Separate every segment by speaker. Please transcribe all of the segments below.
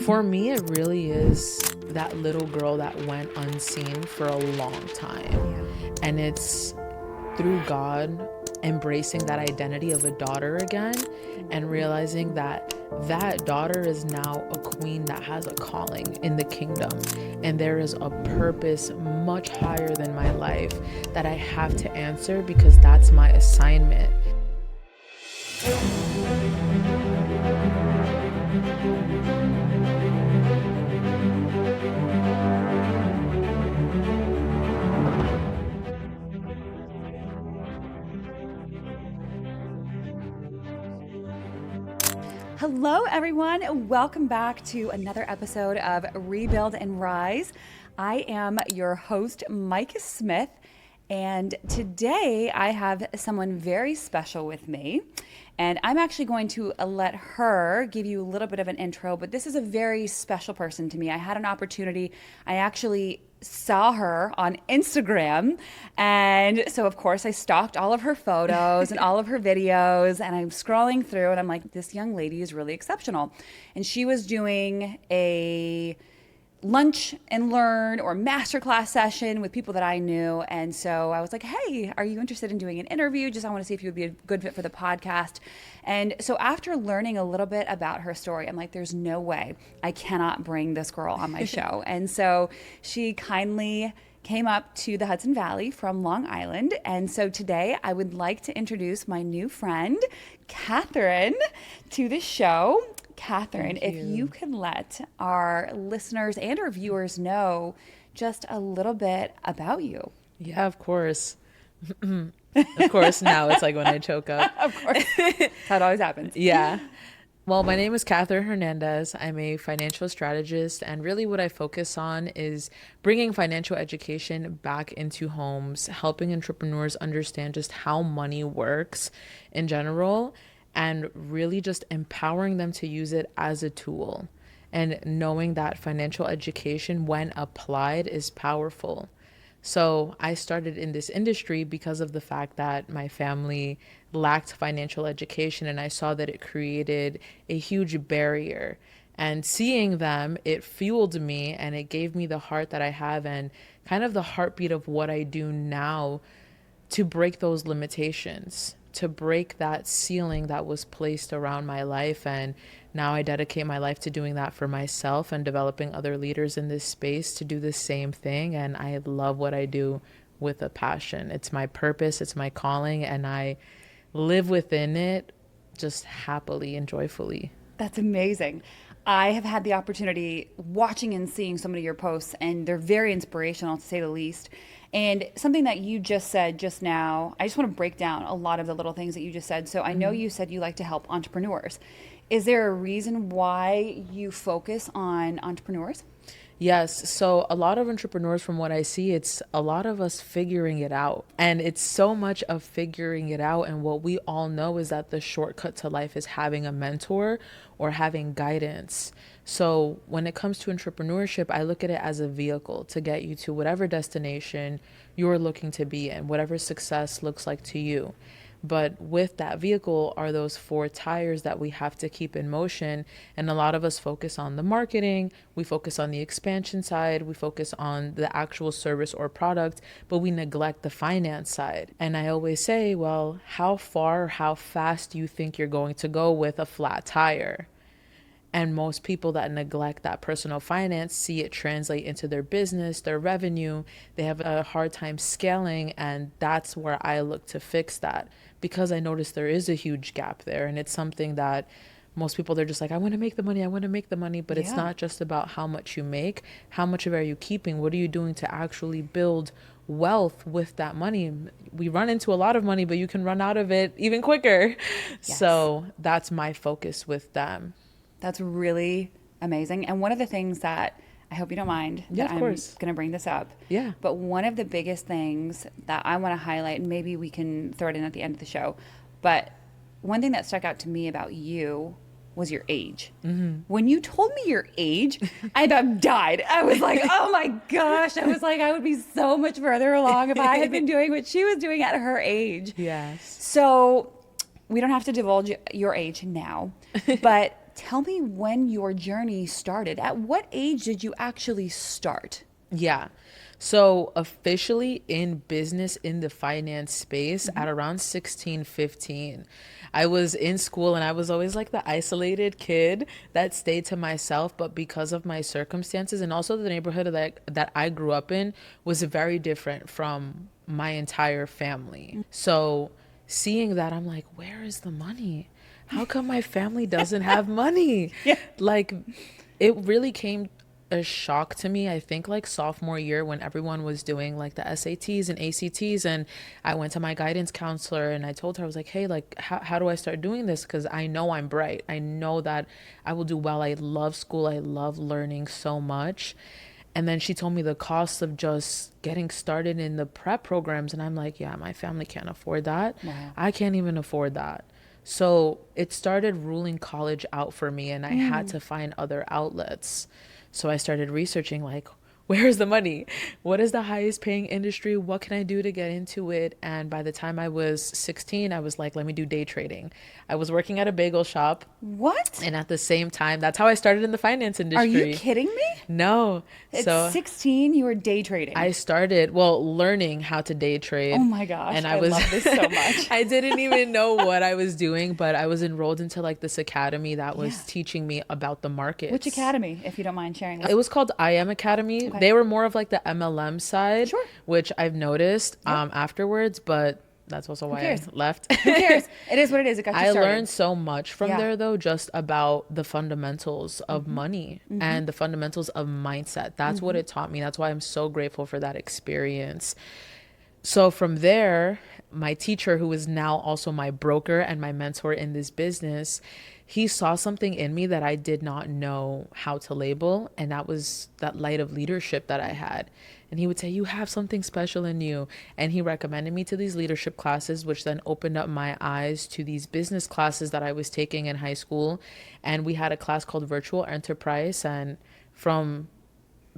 Speaker 1: For me, it really is that little girl that went unseen for a long time.
Speaker 2: Yeah.
Speaker 1: And it's through God embracing that identity of a daughter again and realizing that that daughter is now a queen that has a calling in the kingdom. And there is a purpose much higher than my life that I have to answer because that's my assignment.
Speaker 2: Hello, everyone. Welcome back to another episode of Rebuild and Rise. I am your host, Micah Smith, and today I have someone very special with me. And I'm actually going to let her give you a little bit of an intro, but this is a very special person to me. I had an opportunity. I actually saw her on Instagram. And so, of course, I stalked all of her photos and all of her videos. And I'm scrolling through and I'm like, this young lady is really exceptional. And she was doing a lunch and learn or masterclass session with people that I knew. And so I was like, hey, are you interested in doing an interview? I want to see if you would be a good fit for the podcast. And so after learning a little bit about her story, I'm like, there's no way I cannot bring this girl on my show. And so she kindly came up to the Hudson Valley from Long Island. And so today I would like to introduce my new friend, Katherine, to the show. Katherine, if you could let our listeners and our viewers know just a little bit about you.
Speaker 1: Yeah, of course. Of course, now it's like when I choke up.
Speaker 2: Of course. That's how it always happens.
Speaker 1: Yeah. Well, my name is Katherine Hernandez. I'm a financial strategist, and really what I focus on is bringing financial education back into homes, helping entrepreneurs understand just how money works in general, and really just empowering them to use it as a tool and knowing that financial education, when applied, is powerful. So I started in this industry because of the fact that my family lacked financial education, and I saw that it created a huge barrier. And seeing them, it fueled me and it gave me the heart that I have and kind of the heartbeat of what I do now to break those limitations, to break that ceiling that was placed around my life. And now I dedicate my life to doing that for myself and developing other leaders in this space to do the same thing. And I love what I do with a passion. It's my purpose, it's my calling, and I live within it just happily and joyfully.
Speaker 2: That's amazing. I have had the opportunity watching and seeing so many of your posts, and they're very inspirational, to say the least. And something that you just said just now, I just want to break down a lot of the little things that you just said. So I know you said you like to help entrepreneurs. Is there a reason why you focus on entrepreneurs?
Speaker 1: Yes. So a lot of entrepreneurs, from what I see, it's a lot of us figuring it out. And it's so much of figuring it out. And what we all know is that the shortcut to life is having a mentor or having guidance. So when it comes to entrepreneurship, I look at it as a vehicle to get you to whatever destination you're looking to be in, whatever success looks like to you. But with that vehicle are those four tires that we have to keep in motion. And a lot of us focus on the marketing, we focus on the expansion side, we focus on the actual service or product, but we neglect the finance side. And I always say, well, how far, how fast do you think you're going to go with a flat tire? And most people that neglect that personal finance see it translate into their business, their revenue. They have a hard time scaling. And that's where I look to fix that, because I notice there is a huge gap there. And it's something that most people, they're just like, I want to make the money. I want to make the money. But it's not just about how much you make. How much of it are you keeping? What are you doing to actually build wealth with that money? We run into a lot of money, but you can run out of it even quicker. Yes. So that's my focus with them.
Speaker 2: That's really amazing. And one of the things that I hope you don't mind that I'm going to bring this up.
Speaker 1: Yeah.
Speaker 2: But one of the biggest things that I want to highlight, and maybe we can throw it in at the end of the show, but one thing that stuck out to me about you was your age. Mm-hmm. When you told me your age, I about died. I was like, oh my gosh. I was like, I would be so much further along if I had been doing what she was doing at her age.
Speaker 1: Yes.
Speaker 2: So we don't have to divulge your age now, but Tell me when your journey started. At what age did you actually start?
Speaker 1: Yeah. So officially in business in the finance space at around 16, 15. I was in school and I was always like the isolated kid that stayed to myself, but because of my circumstances and also the neighborhood that I grew up in was very different from my entire family. So seeing that, I'm like, where is the money? How come my family doesn't have money?
Speaker 2: Yeah.
Speaker 1: Like, it really came a shock to me, I think, like sophomore year when everyone was doing like the SATs and ACTs. And I went to my guidance counselor and I told her, I was like, hey, like, how do I start doing this? Because I know I'm bright. I know that I will do well. I love school. I love learning so much. And then she told me the cost of just getting started in the prep programs. And I'm like, yeah, my family can't afford that.
Speaker 2: Wow.
Speaker 1: I can't even afford that. So it started ruling college out for me, and I had to find other outlets. So I started researching, like, where's the money? What is the highest paying industry? What can I do to get into it? And by the time I was 16, I was like, let me do day trading. I was working at a bagel shop.
Speaker 2: What?
Speaker 1: And at the same time, that's how I started in the finance
Speaker 2: Are you
Speaker 1: industry.
Speaker 2: kidding me?
Speaker 1: No.
Speaker 2: At
Speaker 1: So
Speaker 2: 16, you were day trading.
Speaker 1: I started, well, learning how to day
Speaker 2: Oh
Speaker 1: trade.
Speaker 2: my gosh,
Speaker 1: And
Speaker 2: I love this so much.
Speaker 1: I didn't even know what I was doing, but I was enrolled into like this academy that was
Speaker 2: Yeah.
Speaker 1: teaching me about the
Speaker 2: Which
Speaker 1: markets.
Speaker 2: academy, if you don't mind sharing?
Speaker 1: It was called IM Academy.
Speaker 2: Okay.
Speaker 1: They were more of like the MLM side,
Speaker 2: Sure.
Speaker 1: which I've noticed
Speaker 2: Yep.
Speaker 1: afterwards, but that's also why I
Speaker 2: cares?
Speaker 1: left.
Speaker 2: Who cares? It is what it is. It got you
Speaker 1: I
Speaker 2: started.
Speaker 1: learned so much from
Speaker 2: Yeah.
Speaker 1: there, though, just about the fundamentals of money and the fundamentals of mindset. That's what it taught me. That's why I'm so grateful for that experience. So from there, my teacher, who is now also my broker and my mentor in this business, he saw something in me that I did not know how to label. And that was that light of leadership that I had. And he would say, you have something special in you. And he recommended me to these leadership classes, which then opened up my eyes to these business classes that I was taking in high school. And we had a class called Virtual Enterprise. And from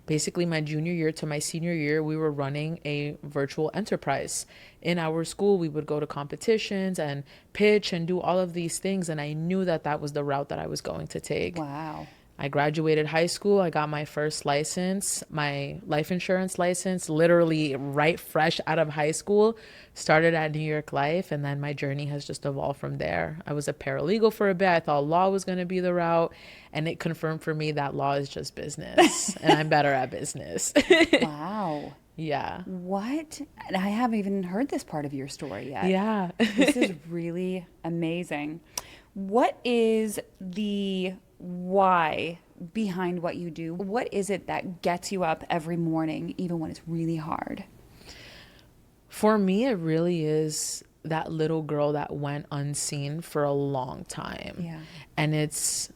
Speaker 1: basically my junior year to my senior year, we were running a virtual enterprise. In our school, we would go to competitions and pitch and do all of these things. And I knew that that was the route that I was going to take.
Speaker 2: Wow.
Speaker 1: I graduated high school. I got my first license, my life insurance license, literally right fresh out of high school, started at New York Life. And then my journey has just evolved from there. I was a paralegal for a bit. I thought law was going to be the route. And it confirmed for me that law is just business and I'm better at business.
Speaker 2: Wow.
Speaker 1: Yeah.
Speaker 2: What? And I haven't even heard this part of your story yet.
Speaker 1: Yeah.
Speaker 2: This is really amazing. What is the why behind what you do? What is it that gets you up every morning, even when it's really hard?
Speaker 1: For me, it really is that little girl that went unseen for a long time.
Speaker 2: Yeah.
Speaker 1: And it's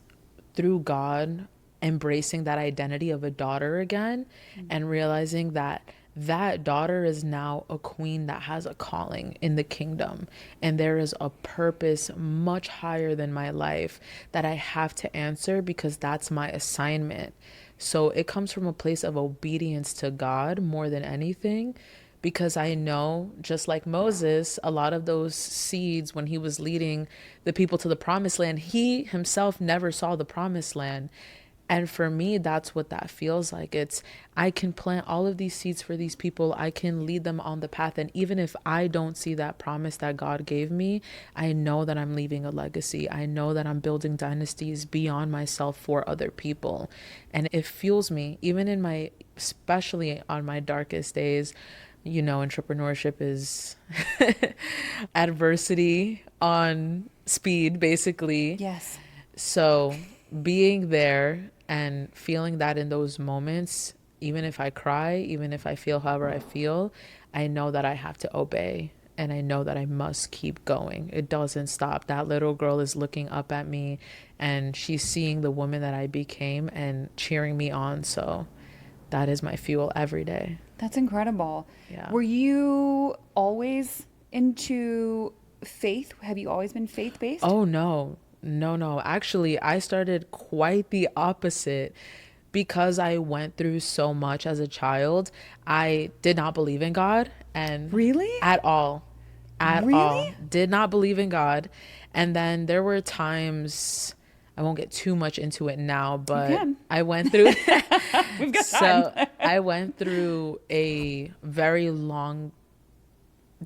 Speaker 1: through God embracing that identity of a daughter again and realizing that that daughter is now a queen that has a calling in the kingdom. And there is a purpose much higher than my life that I have to answer because that's my assignment. So it comes from a place of obedience to God more than anything. Because I know, just like Moses, a lot of those seeds, when he was leading the people to the promised land, he himself never saw the promised land. And for me, that's what that feels like. It's, I can plant all of these seeds for these people. I can lead them on the path. And even if I don't see that promise that God gave me, I know that I'm leaving a legacy. I know that I'm building dynasties beyond myself for other people. And it fuels me, even in my, especially on my darkest days. You know, entrepreneurship is adversity on speed, basically.
Speaker 2: Yes.
Speaker 1: So being there and feeling that in those moments, even if I cry, even if I feel however I feel, I know that I have to obey and I know that I must keep going. It doesn't stop. That little girl is looking up at me and she's seeing the woman that I became and cheering me on. So that is my fuel every day.
Speaker 2: That's incredible.
Speaker 1: Yeah.
Speaker 2: Were you always into faith? Have you always been faith-based?
Speaker 1: Oh, no. No. Actually, I started quite the opposite because I went through so much as a child. I did not believe in God and
Speaker 2: Really?
Speaker 1: at all. At all.
Speaker 2: Really?
Speaker 1: Did not believe in God. And then there were times, I I won't get too much into it now,
Speaker 2: You
Speaker 1: but
Speaker 2: can.
Speaker 1: I went through
Speaker 2: We've got time.
Speaker 1: so I went through a very long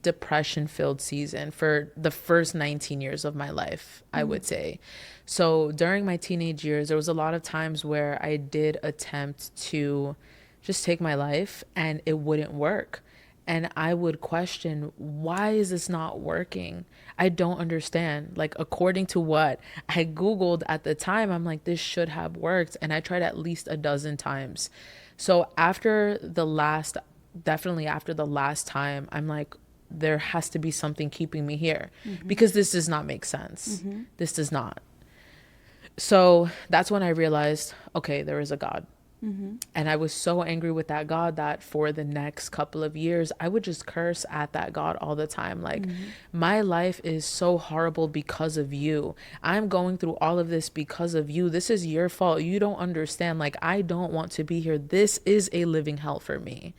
Speaker 1: depression filled season for the first 19 years of my life, I would say. So during my teenage years, there was a lot of times where I did attempt to just take my life and it wouldn't work. And I would question, why is this not working? I don't understand. Like, according to what I Googled at the time, I'm like, this should have worked. And I tried at least a dozen times. So definitely after the last time, I'm like, there has to be something keeping me here because this does not make sense. This does not. So that's when I realized, okay, there is a God. And I was so angry with that God that for the next couple of years, I would just curse at that God all the time. Like, my life is so horrible because of you. I'm going through all of this because of you. This is your fault. You don't understand. Like, I don't want to be here. This is a living hell for me.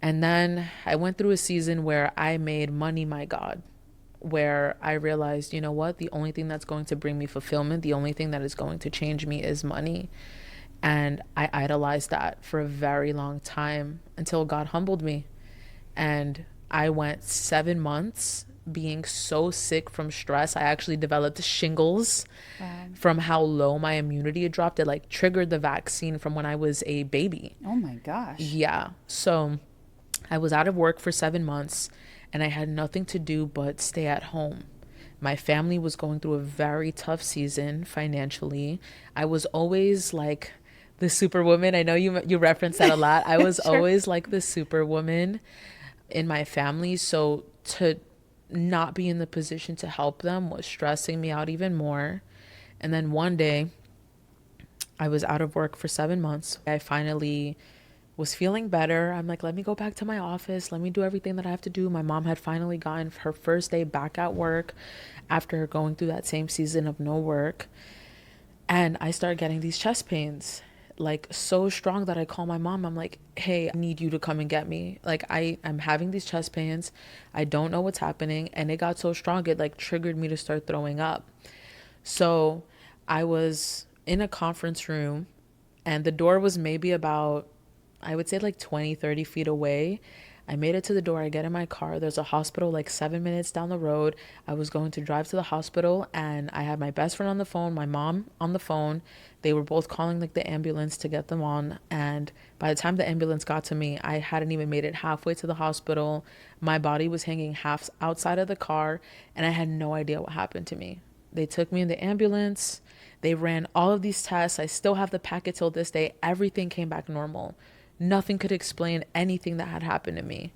Speaker 1: And then I went through a season where I made money my God, where I realized, you know what? The only thing that's going to bring me fulfillment, the only thing that is going to change me is money. And I idolized that for a very long time until God humbled me. And I went 7 months being so sick from stress. I actually developed shingles.
Speaker 2: Wow.
Speaker 1: From how low my immunity had dropped. It like triggered the vaccine from when I was a baby.
Speaker 2: Oh my gosh.
Speaker 1: Yeah. So I was out of work for 7 months and I had nothing to do but stay at home. My family was going through a very tough season financially. I was always like the superwoman. I know you reference that a lot. I was
Speaker 2: Sure.
Speaker 1: always like the superwoman in my family. So to not be in the position to help them was stressing me out even more. And then one day I was out of work for 7 months. I finally was feeling better. I'm like, let me go back to my office. Let me do everything that I have to do. My mom had finally gotten her first day back at work after going through that same season of no work. And I started getting these chest pains, like so strong that I call my mom. I'm like, hey, I need you to come and get me. Like, I'm having these chest pains. I don't know what's happening. And it got so strong, it like triggered me to start throwing up. So I was in a conference room and the door was maybe about, I would say like 20, 30 feet away. I made it to the door. I get in my car. There's a hospital like 7 minutes down the road. I was going to drive to the hospital and I had my best friend on the phone, my mom on the phone. They were both calling like the ambulance to get them on. And by the time the ambulance got to me, I hadn't even made it halfway to the hospital. My body was hanging half outside of the car and I had no idea what happened to me. They took me in the ambulance. They ran all of these tests. I still have the packet till this day. Everything came back normal. Nothing could explain anything that had happened to me.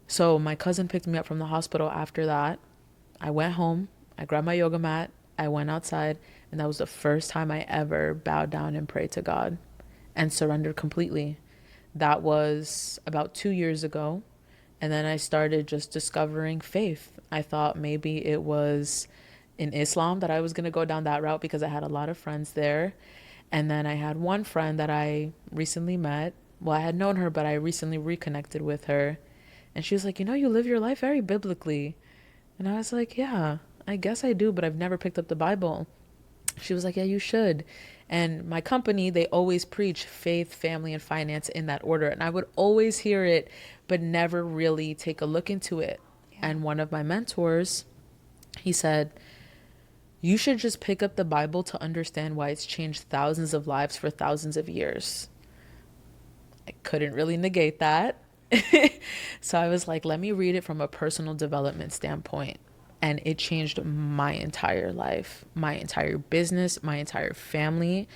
Speaker 1: So my cousin picked me up from the hospital after that. I went home. I grabbed my yoga mat. I went outside. And that was the first time I ever bowed down and prayed to God and surrendered completely. That was about 2 years ago. And then I started just discovering faith. I thought maybe it was in Islam that I was going to go down that route because I had a lot of friends there. And then I had one friend that I recently met. Well, I had known her, but I recently reconnected with her. And she was like, you live your life very biblically. And I was like, yeah, I guess I do, but I've never picked up the Bible. She was like, yeah, you should. And my company, they always preach faith, family, and finance in that order. And I would always hear it, but never really take a look into it.
Speaker 2: Yeah.
Speaker 1: And one of my mentors, he said, you should just pick up the Bible to understand why it's changed thousands of lives for thousands of years. I couldn't really negate that. So I was like, let me read it from a personal development standpoint. And it changed my entire life, my entire business, my entire family.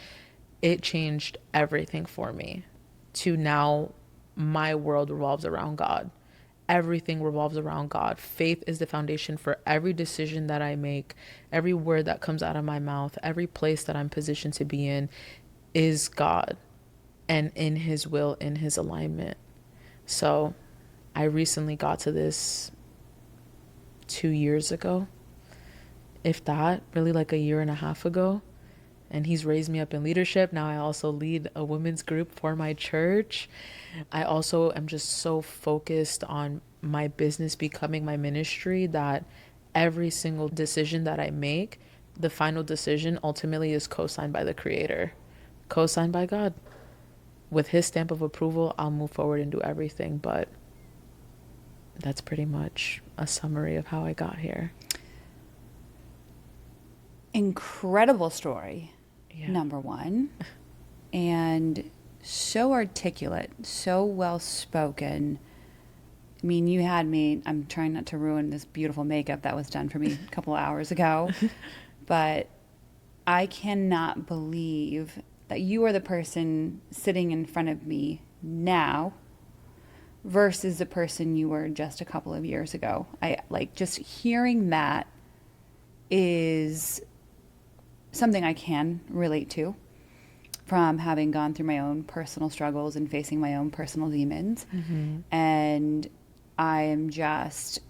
Speaker 1: It changed everything for me. To now, my world revolves around God. Everything revolves around God. Faith is the foundation for every decision that I make, every word that comes out of my mouth, every place that I'm positioned to be in is God and in His will, in His alignment. So I recently got to this 2 years ago, if that, really like a year and a half ago. And He's raised me up in leadership. Now I also lead a women's group for my church. I also am just so focused on my business becoming my ministry that every single decision that I make the final decision ultimately is co-signed by the creator, co-signed by God. With his stamp of approval, I'll move forward and do everything. But that's pretty much a summary of how I got here.
Speaker 2: Incredible story,
Speaker 1: Yeah.
Speaker 2: number one. And so articulate, so well spoken. I mean, you had me, I'm trying not to ruin this beautiful makeup that was done for me a couple of hours ago, but I cannot believe that you are the person sitting in front of me now versus the person you were just a couple of years ago. I like just hearing that is something I can relate to from having gone through my own personal struggles and facing my own personal demons. And I am just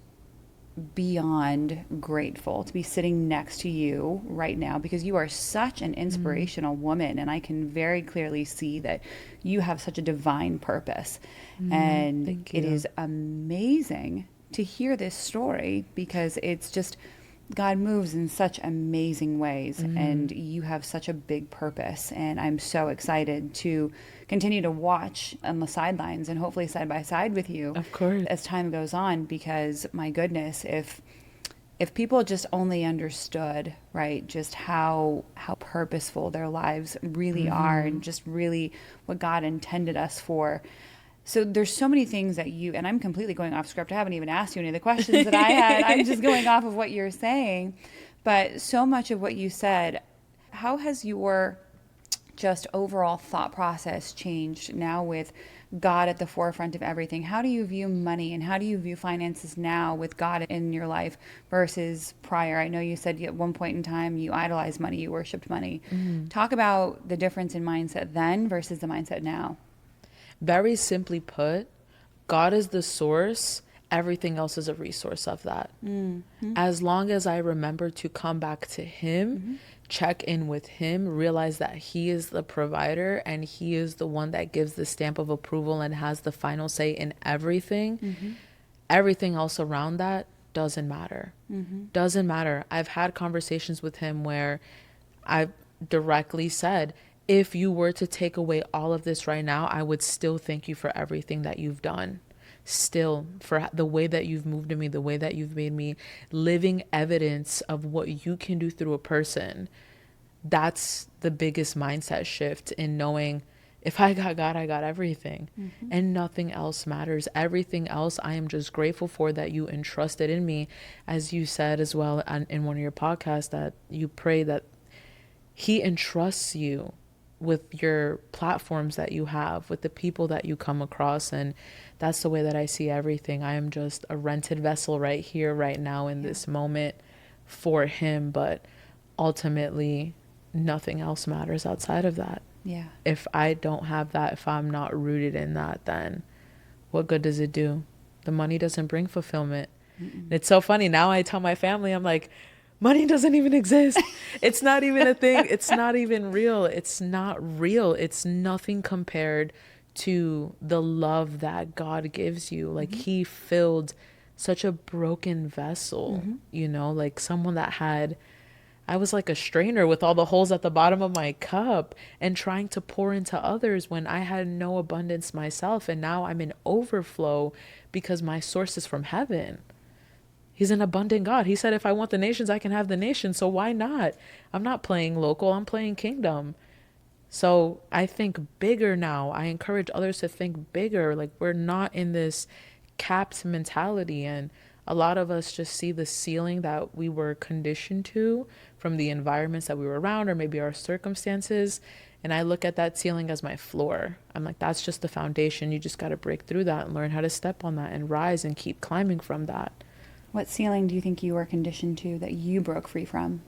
Speaker 2: beyond grateful to be sitting next to you right now because you are such an inspirational woman, and I can very clearly see that you have such a divine purpose. And
Speaker 1: Thank
Speaker 2: it
Speaker 1: you.
Speaker 2: is amazing to hear this story because it's just God moves in such amazing ways, and you have such a big purpose. And I'm so excited to continue to watch on the sidelines and hopefully side by side with you
Speaker 1: Of course.
Speaker 2: as time goes on. Because my goodness, if people just only understood, right, just how purposeful their lives really are, and just really what God intended us for. So there's so many things that you, and I'm completely going off script. I haven't even asked you any of the questions that I had. I'm just going off of what you're saying. But so much of what you said, how has your just overall thought process changed now with God at the forefront of everything? How do you view money and how do you view finances now with God in your life versus prior? I know you said at one point in time you idolized money, you worshiped money. Talk about the difference in mindset then versus the mindset now.
Speaker 1: Very simply put, God is the source. Everything else is a resource of that. As long as I remember to come back to Him, check in with Him, realize that He is the provider and He is the one that gives the stamp of approval and has the final say in everything. Everything else around that doesn't matter. Doesn't matter. I've had conversations with Him where I've directly said, if you were to take away all of this right now, I would still thank you for everything that you've done. Still, for the way that you've moved in me, the way that you've made me living evidence of what you can do through a person. That's the biggest mindset shift in knowing if I got God, I got everything. And nothing else matters. Everything else I am just grateful for that you entrusted in me. As you said as well in one of your podcasts, that you pray that He entrusts you with your platforms that you have, with the people that you come across. And that's the way that I see everything. I am just a rented vessel right here, right now in this moment for Him. But ultimately, nothing else matters outside of that.
Speaker 2: Yeah.
Speaker 1: If I don't have that, if I'm not rooted in that, then what good does it do? The money doesn't bring fulfillment. It's so funny. Now I tell my family, I'm like, money doesn't even exist. It's not even a thing. It's not even real. It's not real. It's nothing compared to the love that God gives you. Like He filled such a broken vessel, you know, like someone that had, I was like a strainer with all the holes at the bottom of my cup and trying to pour into others when I had no abundance myself. And now I'm in overflow because my source is from heaven. He's an abundant God. He said, if I want the nations, I can have the nations. So why not? I'm not playing local. I'm playing kingdom. So I think bigger now. I encourage others to think bigger. Like we're not in this capped mentality. And a lot of us just see the ceiling that we were conditioned to from the environments that we were around or maybe our circumstances. And I look at that ceiling as my floor. I'm like, that's just the foundation. You just got to break through that and learn how to step on that and rise and keep climbing from that.
Speaker 2: What ceiling do you think you were conditioned to that you broke free from?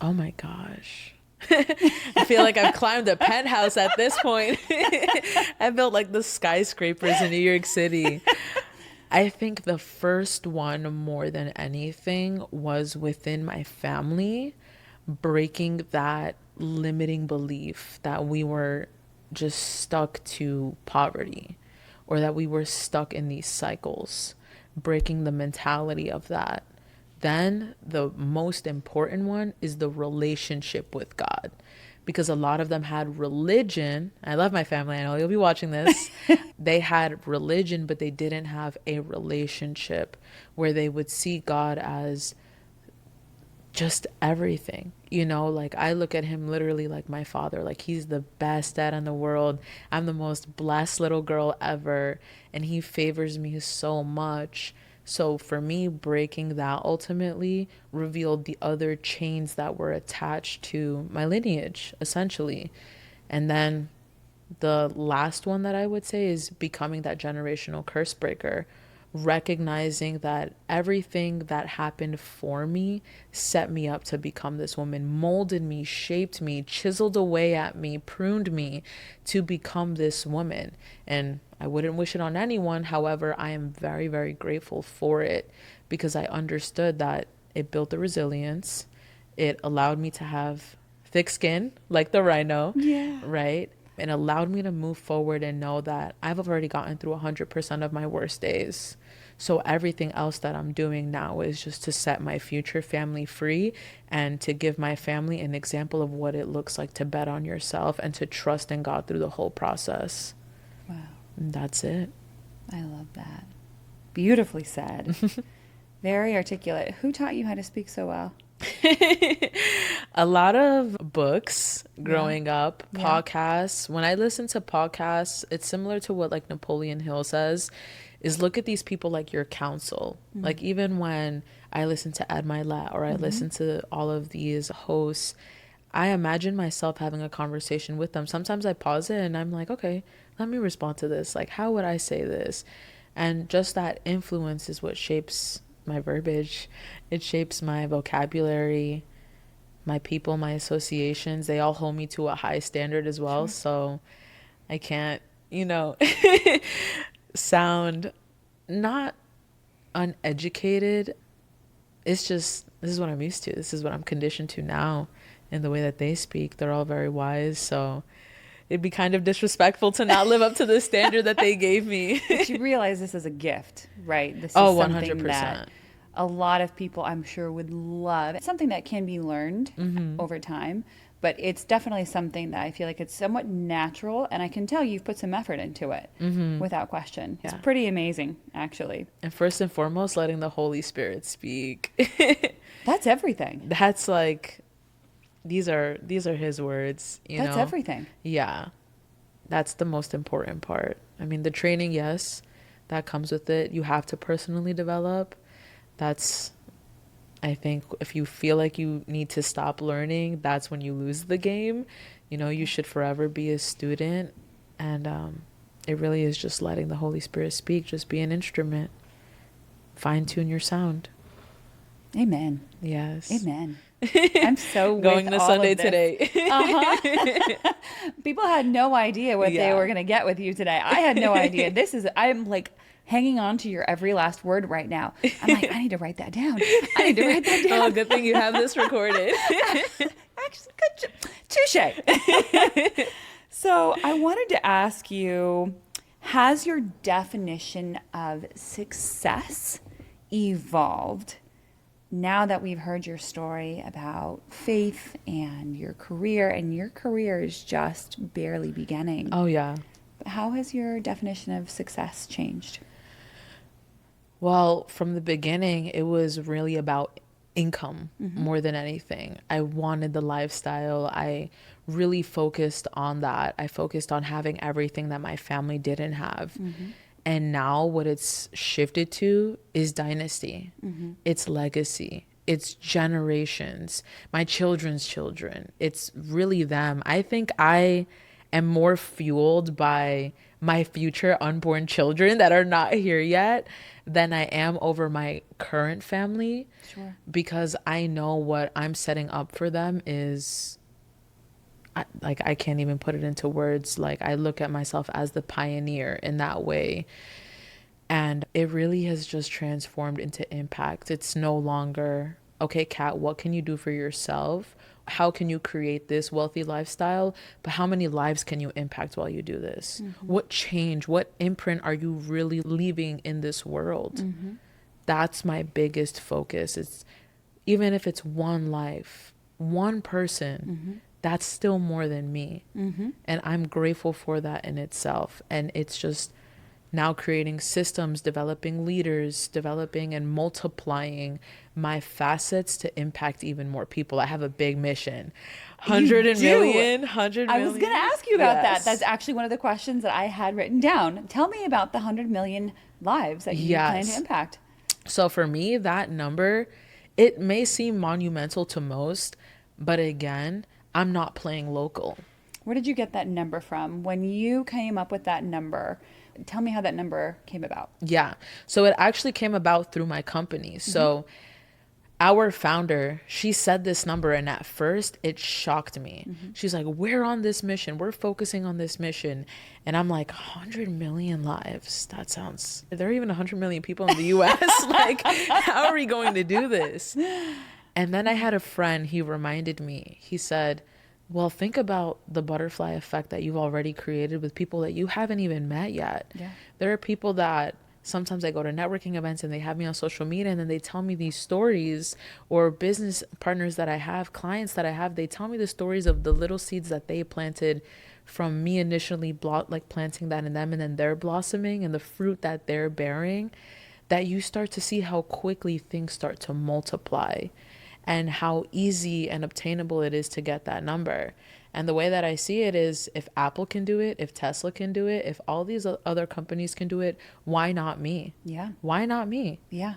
Speaker 1: Oh my gosh. I feel like I've climbed a penthouse at this point. I built like the skyscrapers in New York City. I think the first one more than anything was within my family, breaking that limiting belief that we were just stuck to poverty or that we were stuck in these cycles, breaking the mentality of that then the most important one is the relationship with God. Because a lot of them had religion. I love my family. I know you'll be watching this. They had religion, but they didn't have a relationship where they would see God as just everything. Like I look at him literally like my father. Like he's the best dad in the world. I'm the most blessed little girl ever, and he favors me so much. So for me, breaking that ultimately revealed the other chains that were attached to my lineage, essentially. And then the last one that I would say is becoming that generational curse breaker, recognizing that everything that happened for me set me up to become this woman, molded me, shaped me, chiseled away at me, pruned me to become this woman. And I wouldn't wish it on anyone. However, I am very, very grateful for it because I understood that it built the resilience. It allowed me to have thick skin like the rhino,
Speaker 2: Yeah.
Speaker 1: right? It allowed me to move forward and know that I've already gotten through 100% of my worst days. So everything else that I'm doing now is just to set my future family free and to give my family an example of what it looks like to bet on yourself and to trust in God through the whole process.
Speaker 2: Wow.
Speaker 1: And that's it.
Speaker 2: I love that. Beautifully said. Very articulate. Who taught you how to speak so well?
Speaker 1: A lot of books growing up,
Speaker 2: Yeah.
Speaker 1: podcasts. When I listen to podcasts, it's similar to what like Napoleon Hill says, is look at these people like your counsel. Like even when I listen to Ed Milet or I listen to all of these hosts, I imagine myself having a conversation with them. Sometimes I pause it and I'm like, okay, let me respond to this. Like, how would I say this? And just that influence is what shapes my verbiage. It shapes my vocabulary, my people, my associations. They all hold me to a high standard as well.
Speaker 2: Sure.
Speaker 1: So I can't, sound not uneducated. It's just, this is what I'm used to. This is what I'm conditioned to now. And the way that they speak, they're all very wise. So it'd be kind of disrespectful to not live up to the standard that they gave me.
Speaker 2: But you realize this is a gift, right? This is
Speaker 1: Oh,
Speaker 2: something
Speaker 1: 100%.
Speaker 2: that a lot of people, I'm sure, would love. It's something that can be learned over time, but it's definitely something that I feel like it's somewhat natural, and I can tell you've put some effort into it without question.
Speaker 1: Yeah.
Speaker 2: It's pretty amazing, actually.
Speaker 1: And first and foremost, letting the Holy Spirit speak.
Speaker 2: That's everything.
Speaker 1: That's like, these are his words,
Speaker 2: That's everything.
Speaker 1: Yeah. That's the most important part. I mean, the training, yes, that comes with it. You have to personally develop. That's, I think, if you feel like you need to stop learning, that's when you lose the game. You should forever be a student. And it really is just letting the Holy Spirit speak. Just be an instrument. Fine tune your sound.
Speaker 2: Amen.
Speaker 1: Yes.
Speaker 2: Amen. I'm so
Speaker 1: going
Speaker 2: with
Speaker 1: to
Speaker 2: all
Speaker 1: Sunday
Speaker 2: of this.
Speaker 1: today.
Speaker 2: People had no idea what they were going to get with you today. I had no idea. I'm like hanging on to your every last word right now. I'm like, I need to write that down. I need to write that down.
Speaker 1: Oh, good thing you have this recorded.
Speaker 2: Actually, good. Touche. So I wanted to ask you, has your definition of success evolved now that we've heard your story about faith and your career is just barely beginning?
Speaker 1: Oh, yeah.
Speaker 2: How has your definition of success changed?
Speaker 1: Well, from the beginning, it was really about income more than anything. I wanted the lifestyle. I really focused on that. I focused on having everything that my family didn't have. And now what it's shifted to is dynasty. It's legacy. It's generations, my children's children. It's really them. I think I am more fueled by my future unborn children that are not here yet than I am over my current family.
Speaker 2: Sure.
Speaker 1: Because I know what I'm setting up for them is, I can't even put it into words. Like, I look at myself as the pioneer in that way. And it really has just transformed into impact. It's no longer, okay, Kat, what can you do for yourself? How can you create this wealthy lifestyle? But how many lives can you impact while you do this? What change, what imprint are you really leaving in this world? That's my biggest focus. It's even if it's one life, one person, that's still more than me. And I'm grateful for that in itself. And it's just now creating systems, developing leaders, developing and multiplying my facets to impact even more people. I have a big mission. 100 million, 100
Speaker 2: I
Speaker 1: million.
Speaker 2: was going to ask you about that.
Speaker 1: Yes.
Speaker 2: That's actually one of the questions that I had written down. Tell me about the 100 million lives that you plan to impact.
Speaker 1: So for me, that number, it may seem monumental to most, but again, I'm not playing local.
Speaker 2: Where did you get that number from? When you came up with that number, tell me how that number came about.
Speaker 1: Yeah. So it actually came about through my company. So our founder, she said this number, and at first it shocked me. She's like, we're on this mission. We're focusing on this mission. And I'm like, 100 million lives. That sounds, are there even 100 million people in the US? Like, how are we going to do this? And then I had a friend, he reminded me, he said, well, think about the butterfly effect that you've already created with people that you haven't even met yet.
Speaker 2: Yeah.
Speaker 1: There are people that sometimes I go to networking events and they have me on social media, and then they tell me these stories, or business partners that I have, clients that I have, they tell me the stories of the little seeds that they planted from me initially planting that in them, and then they're blossoming and the fruit that they're bearing, that you start to see how quickly things start to multiply and how easy and obtainable it is to get that number. And the way that I see it is, if Apple can do it, if Tesla can do it, if all these other companies can do it, why not me?
Speaker 2: Yeah.
Speaker 1: Why not me?
Speaker 2: Yeah.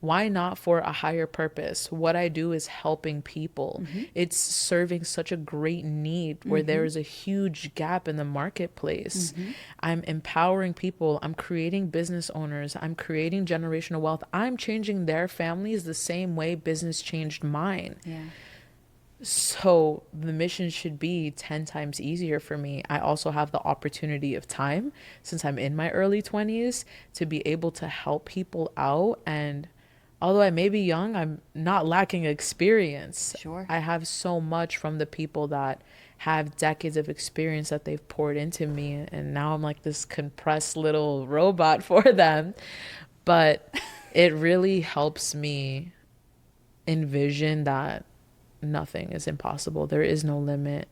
Speaker 1: Why not for a higher purpose? What I do is helping people. It's serving such a great need where there is a huge gap in the marketplace. I'm empowering people. I'm creating business owners. I'm creating generational wealth. I'm changing their families the same way business changed mine.
Speaker 2: Yeah.
Speaker 1: So the mission should be 10 times easier for me. I also have the opportunity of time, since I'm in my early 20s, to be able to help people out. And although I may be young, I'm not lacking experience.
Speaker 2: Sure.
Speaker 1: I have so much from the people that have decades of experience that they've poured into me. And now I'm like this compressed little robot for them. But it really helps me envision that nothing is impossible. There is no limit.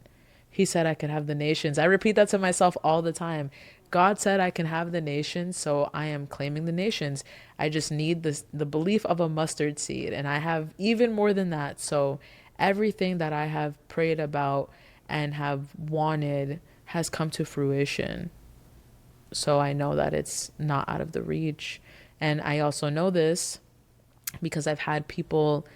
Speaker 1: He said I could have the nations. I repeat that to myself all the time. God said I can have the nations, so I am claiming the nations. I just need the belief of a mustard seed, and I have even more than that. So everything that I have prayed about and have wanted has come to fruition. So I know that it's not out of the reach. And I also know this because I've had people,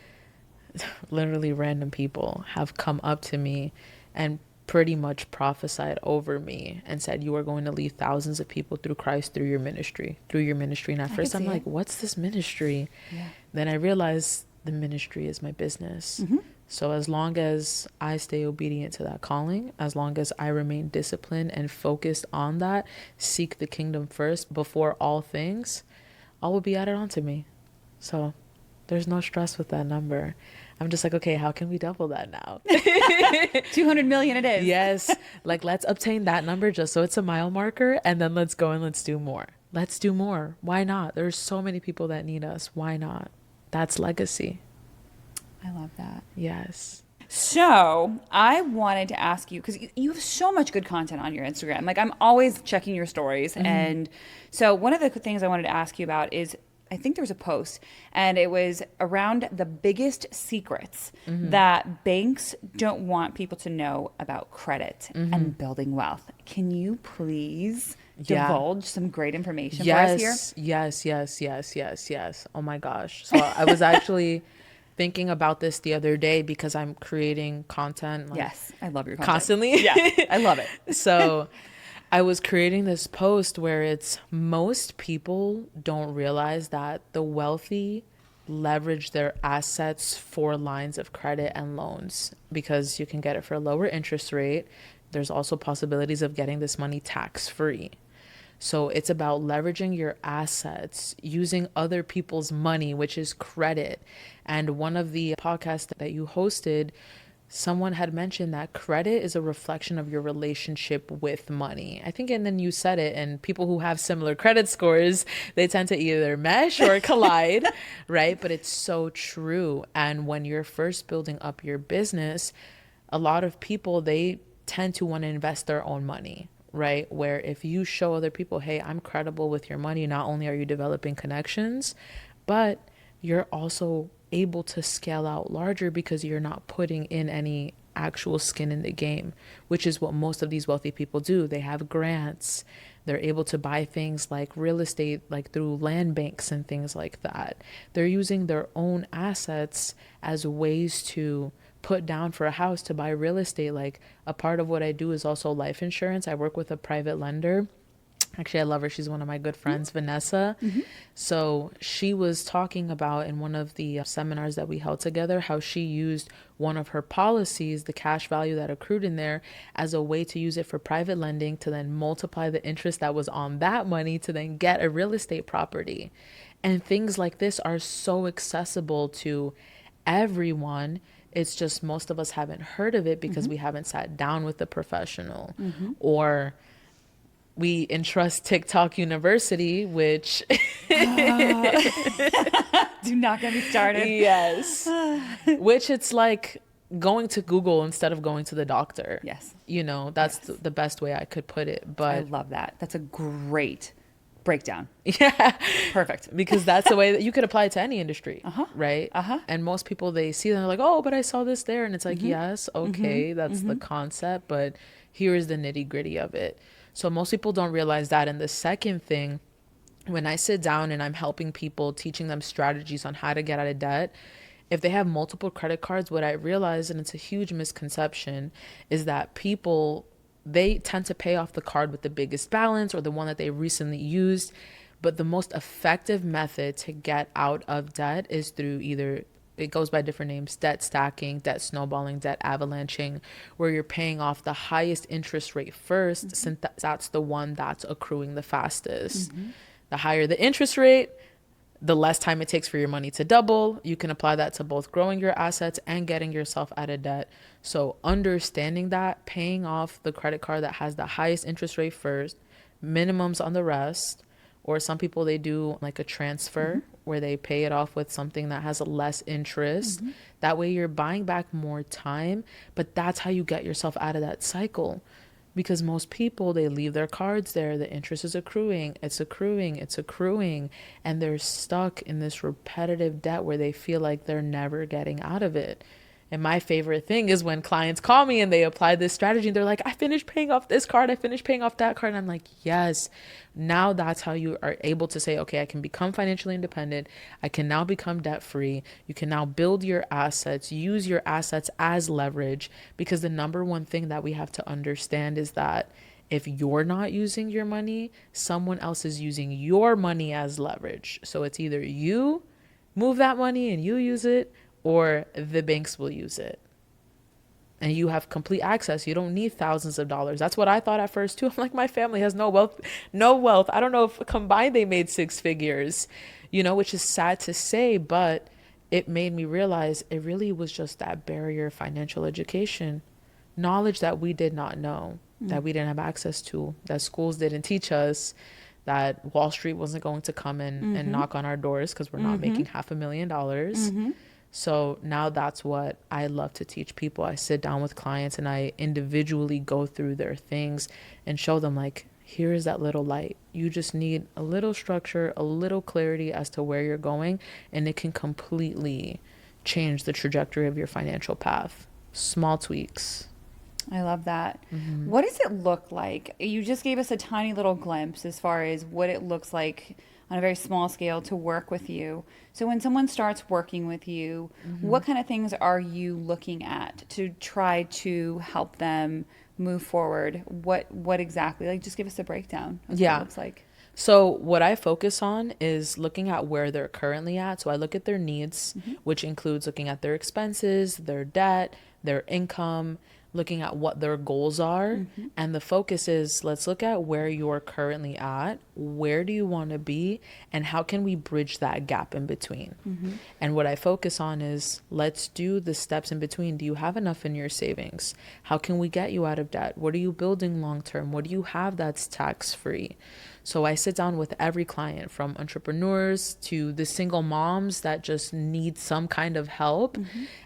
Speaker 1: literally random people, have come up to me and pretty much prophesied over me and said, you are going to lead thousands of people through Christ through your ministry. And at first I'm like, what's this ministry?
Speaker 2: Yeah.
Speaker 1: Then I realized the ministry is my business. So as long as I stay obedient to that calling, as long as I remain disciplined and focused on that, seek the kingdom first before all things, all will be added onto me. So there's no stress with that number. I'm just like, okay, how can we double that now?
Speaker 2: 200 million it is.
Speaker 1: Yes. Like, let's obtain that number just so it's a mile marker, and then let's go and let's do more. Let's do more. Why not? There's so many people that need us. Why not? That's legacy.
Speaker 2: I love that.
Speaker 1: Yes.
Speaker 2: So I wanted to ask you, because you have so much good content on your Instagram. Like, I'm always checking your stories. And so one of the things I wanted to ask you about is, I think there was a post, and it was around the biggest secrets that banks don't want people to know about credit and building wealth. Can you please divulge some great information for us here?
Speaker 1: Yes. Oh my gosh. So I was actually thinking about this the other day because I'm creating content.
Speaker 2: Yes, I love your content.
Speaker 1: Constantly.
Speaker 2: Yeah, I love it.
Speaker 1: So I was creating this post where it's, most people don't realize that the wealthy leverage their assets for lines of credit and loans because you can get it for a lower interest rate. There's also possibilities of getting this money tax free. So it's about leveraging your assets, using other people's money, which is credit. And one of the podcasts that you hosted, someone had mentioned that credit is a reflection of your relationship with money. I think, and then you said it, and people who have similar credit scores, they tend to either mesh or collide, right? But it's so true. And when you're first building up your business, a lot of people, they tend to want to invest their own money, right? Where if you show other people, hey, I'm credible with your money, not only are you developing connections, but you're also able to scale out larger because you're not putting in any actual skin in the game, which is what most of these wealthy people do. They have grants. They're able to buy things like real estate, like through land banks and things like that. They're using their own assets as ways to put down for a house, to buy real estate. Like, a part of what I do is also life insurance. I work with a private lender. Actually, I love her. She's one of my good friends, Vanessa. So she was talking about in one of the seminars that we held together, how she used one of her policies, the cash value that accrued in there, as a way to use it for private lending to then multiply the interest that was on that money to then get a real estate property. And things like this are so accessible to everyone. It's just most of us haven't heard of it because we haven't sat down with the professional, or we entrust TikTok University, which
Speaker 2: Do not get me started.
Speaker 1: yes, which it's like going to Google instead of going to the doctor.
Speaker 2: Yes.
Speaker 1: You know, that's
Speaker 2: Yes.
Speaker 1: the best way I could put it.
Speaker 2: I
Speaker 1: But
Speaker 2: love that. That's a great breakdown.
Speaker 1: yeah,
Speaker 2: Perfect.
Speaker 1: because that's the way that you could apply it to any industry, right?
Speaker 2: Uh-huh.
Speaker 1: And most people, they see them, they're like, oh, but I saw this there. And it's like, yes, okay, that's the concept, but here is the nitty gritty of it. So most people don't realize that. And the second thing, when I sit down and I'm helping people, teaching them strategies on how to get out of debt, if they have multiple credit cards, what I realize, and it's a huge misconception, is that people, they tend to pay off the card with the biggest balance or the one that they recently used. But the most effective method to get out of debt is through either, it goes by different names, debt stacking, debt snowballing, debt avalanching, where you're paying off the highest interest rate first, since that's the one that's accruing the fastest. The higher the interest rate, the less time it takes for your money to double. You can apply that to both growing your assets and getting yourself out of debt. So understanding that, paying off the credit card that has the highest interest rate first, minimums on the rest, or some people, they do like a transfer where they pay it off with something that has a less interest. That way you're buying back more time, but that's how you get yourself out of that cycle. Because most people, they leave their cards there, the interest is accruing, it's accruing, it's accruing, and they're stuck in this repetitive debt where they feel like they're never getting out of it. And my favorite thing is when clients call me and they apply this strategy and they're like, I finished paying off this card, I finished paying off that card. And I'm like, yes, now that's how you are able to say, okay, I can become financially independent. I can now become debt free. You can now build your assets, use your assets as leverage. Because the number one thing that we have to understand is that if you're not using your money, someone else is using your money as leverage. So it's either you move that money and you use it, or the banks will use it. And you have complete access. You don't need thousands of dollars. That's what I thought at first too. I'm like, my family has no wealth, no wealth. I don't know if combined they made six figures, you know, which is sad to say, but it made me realize it really was just that barrier of financial education, knowledge that we did not know, that we didn't have access to, that schools didn't teach us, that Wall Street wasn't going to come in and knock on our doors because we're not making $500,000. So now that's what I love to teach people. I sit down with clients and I individually go through their things and show them, like, here is that little light. You just need a little structure, a little clarity as to where you're going, and it can completely change the trajectory of your financial path. Small tweaks.
Speaker 2: I love that. What does it look like? You just gave us a tiny little glimpse as far as what it looks like on a very small scale to work with you. So when someone starts working with you, what kind of things are you looking at to try to help them move forward? What exactly? Like, just give us a breakdown of what it looks like.
Speaker 1: So what I focus on is looking at where they're currently at. So I look at their needs, which includes looking at their expenses, their debt, their income, looking at what their goals are. And the focus is, let's look at where you're currently at, where do you want to be, and how can we bridge that gap in between. And what I focus on is, let's do the steps in between. Do you have enough in your savings? How can we get you out of debt? What are you building long term? What do you have that's tax free? So I sit down with every client, from entrepreneurs to the single moms that just need some kind of help.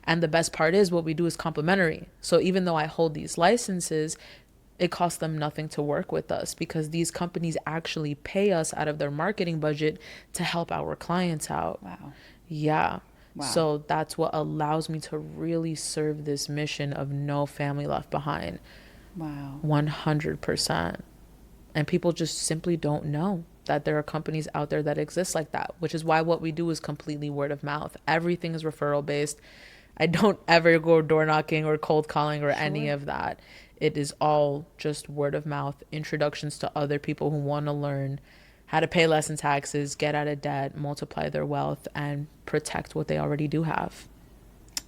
Speaker 1: And the best part is, what we do is complimentary. So even though I hold these licenses, it costs them nothing to work with us, because these companies actually pay us out of their marketing budget to help our clients out.
Speaker 2: Wow.
Speaker 1: Yeah.
Speaker 2: Wow.
Speaker 1: So that's what allows me to really serve this mission of no family left behind.
Speaker 2: Wow.
Speaker 1: 100%. And people just simply don't know that there are companies out there that exist like that, which is why what we do is completely word of mouth. Everything is referral based. I don't ever go door knocking or cold calling or any of that. It is all just word of mouth, introductions to other people who want to learn how to pay less in taxes, get out of debt, multiply their wealth, and protect what they already do have.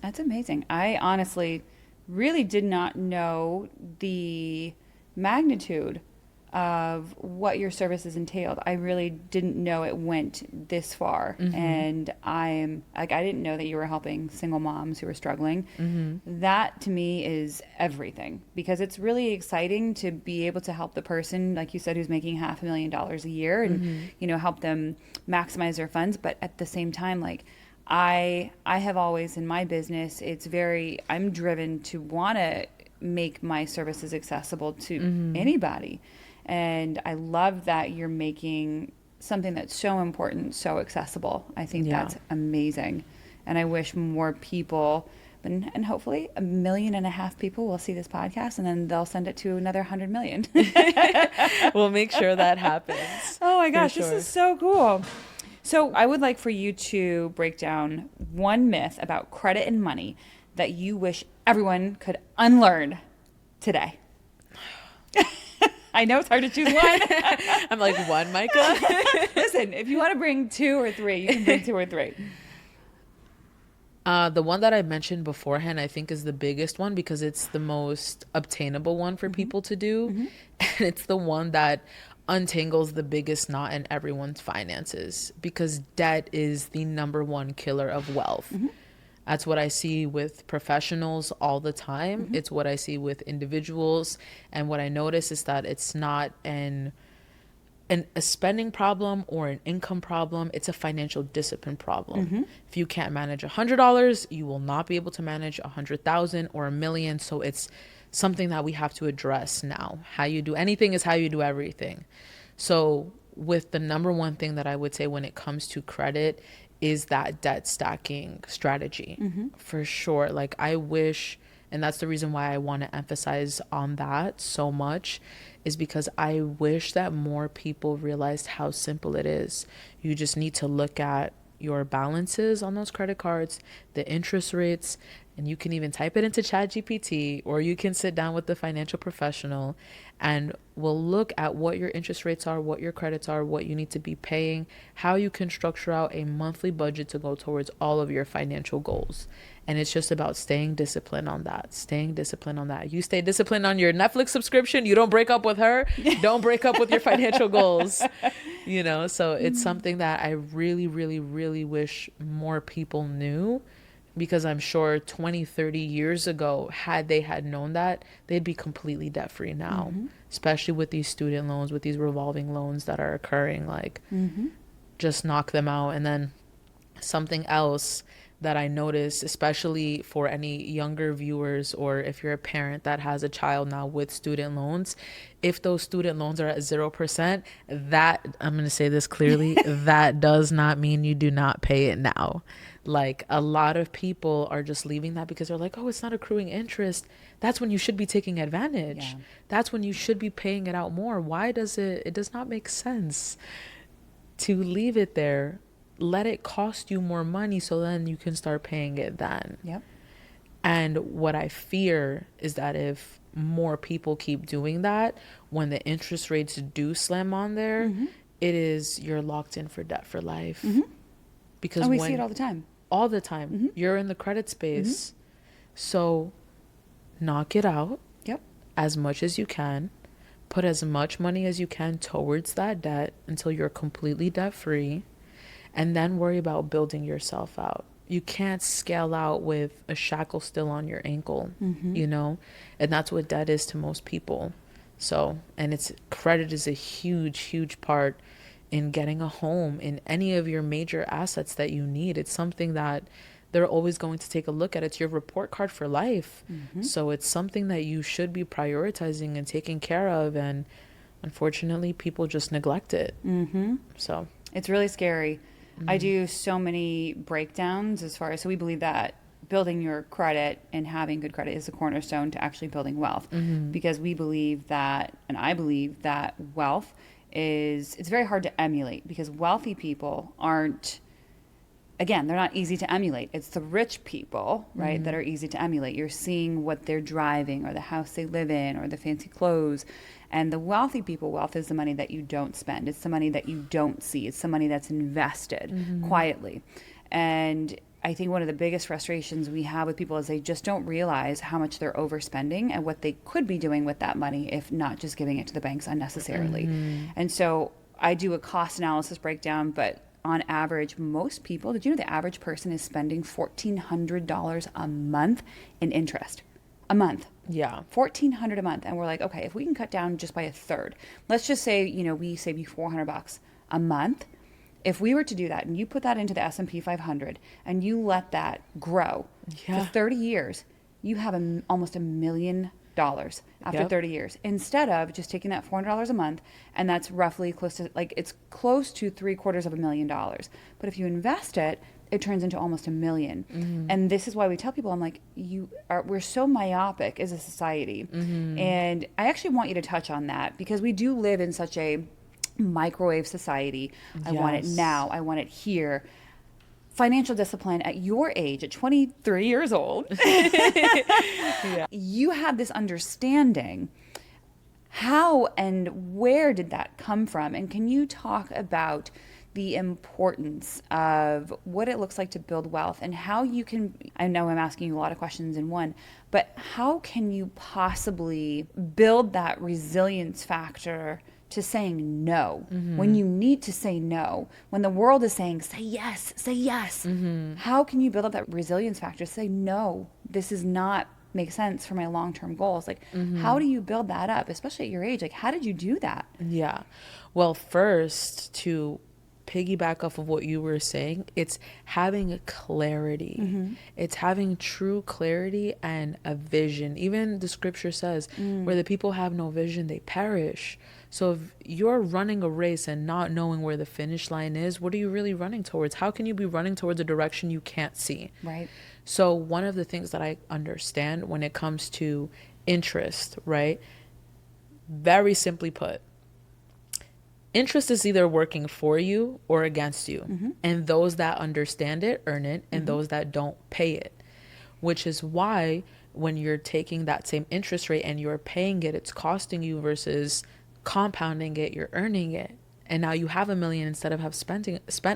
Speaker 2: That's amazing. I honestly really did not know the magnitude of what your services entailed. I really didn't know it went this far. And I didn't know that you were helping single moms who were struggling. That to me is everything, because it's really exciting to be able to help the person, like you said, who's making $500,000 a year, and help them maximize their funds. But at the same time, like, I have always in my business, I'm driven to want to make my services accessible to anybody. And I love that you're making something that's so important so accessible. I think that's amazing. And I wish more people, and hopefully 1.5 million people will see this podcast, and then they'll send it to another 100 million.
Speaker 1: We'll make sure that happens.
Speaker 2: Oh my gosh, this is so cool. So I would like for you to break down one myth about credit and money that you wish everyone could unlearn today. I know it's hard to choose one.
Speaker 1: I'm like, one, Micah?
Speaker 2: Listen, if you want to bring 2 or 3, you can bring 2 or 3.
Speaker 1: The one that I mentioned beforehand, I think, is the biggest one, because it's the most obtainable one for people to do. And it's the one that untangles the biggest knot in everyone's finances, because debt is the #1 killer of wealth. That's what I see with professionals all the time. It's what I see with individuals. And what I notice is that it's not a spending problem or an income problem. It's a financial discipline problem. If you can't manage $100, you will not be able to manage 100,000 or 1 million. So it's something that we have to address now. How you do anything is how you do everything. So with the #1 thing that I would say when it comes to credit is that debt stacking strategy. For sure. Like, I wish, and that's the reason why I want to emphasize on that so much, is because I wish that more people realized how simple it is. You just need to look at your balances on those credit cards, the interest rates, and you can even type it into ChatGPT, or you can sit down with the financial professional and we'll look at what your interest rates are, what your credits are, what you need to be paying, how you can structure out a monthly budget to go towards all of your financial goals. And it's just about staying disciplined on that, You stay disciplined on your Netflix subscription, you don't break up with her, don't break up with your financial goals, So it's something that I really, really, really wish more people knew, because I'm sure 20, 30 years ago, had they had known that, they'd be completely debt free now, especially with these student loans, with these revolving loans that are occurring. Like, just knock them out. And then something else that I notice, especially for any younger viewers, or if you're a parent that has a child now with student loans, if those student loans are at 0%, that, I'm going to say this clearly, that does not mean you do not pay it now. Like, a lot of people are just leaving that because they're like, oh, it's not accruing interest. That's when you should be taking advantage. That's when you should be paying it out more. Why does it does not make sense to leave it there. Let it cost you more money, so then you can start paying it then. And what I fear is that if more people keep doing that, when the interest rates do slam on there, you're locked in for debt for life. Because
Speaker 2: we see it all the time.
Speaker 1: You're in the credit space. So knock it out
Speaker 2: Yep.
Speaker 1: as much as you can. Put as much money as you can towards that debt until you're completely debt free. And then worry about building yourself out. You can't scale out with a shackle still on your ankle, you know? And that's what debt is to most people. So, and it's credit is a huge, huge part in getting a home, in any of your major assets that you need. It's something that they're always going to take a look at. It's your report card for life. So it's something that you should be prioritizing and taking care of. And unfortunately, people just neglect it. So
Speaker 2: It's really scary. I do so many breakdowns as far as, so we believe that building your credit and having good credit is the cornerstone to actually building wealth. Because we believe that, and I believe that wealth is, it's very hard to emulate because wealthy people aren't, again, they're not easy to emulate. It's the rich people, right, that are easy to emulate. You're seeing what they're driving or the house they live in or the fancy clothes. And the wealthy people, wealth is the money that you don't spend. It's the money that you don't see. It's the money that's invested quietly. And I think one of the biggest frustrations we have with people is they just don't realize how much they're overspending and what they could be doing with that money if not just giving it to the banks unnecessarily. And so I do a cost analysis breakdown, but on average, most people, did you know the average person is spending $1,400 a month in interest? A month.
Speaker 1: yeah.
Speaker 2: $1,400 a month. And we're like, okay, if we can cut down just by a third, let's just say, you know, we save you $400 a month. If we were to do that and you put that into the S&P 500 and you let that grow for 30 years, you have almost $1 million after 30 years, instead of just taking that $400 a month. And that's roughly close to, like, it's close to $750,000. But if you invest it, it turns into almost $1 million. And this is why we tell people, I'm like, we're so myopic as a society. And I actually want you to touch on that because we do live in such a microwave society. I want it now. I want it here. Financial discipline at your age, at 23 years old, you have this understanding. How and where did that come from? And can you talk about the importance of what it looks like to build wealth and how you can, I know I'm asking you a lot of questions in one, but how can you possibly build that resilience factor to saying no when you need to say no, when the world is saying, say yes, say yes. How can you build up that resilience factor to say, no, this is not make sense for my long-term goals? Like, how do you build that up, especially at your age? Like, how did you do that?
Speaker 1: Yeah. Well, first, to piggyback off of what you were saying, it's having a clarity. It's having true clarity and a vision. Even the scripture says, where the people have no vision, they perish. So if you're running a race and not knowing where the finish line is, what are you really running towards? How can you be running towards a direction you can't see?
Speaker 2: Right.
Speaker 1: So one of the things that I understand when it comes to interest, right? Very simply put, interest is either working for you or against you. And those that understand it earn it, and those that don't pay it. Which is why when you're taking that same interest rate and you're paying it, it's costing you versus compounding it, you're earning it. And now you have $1 million instead of have spent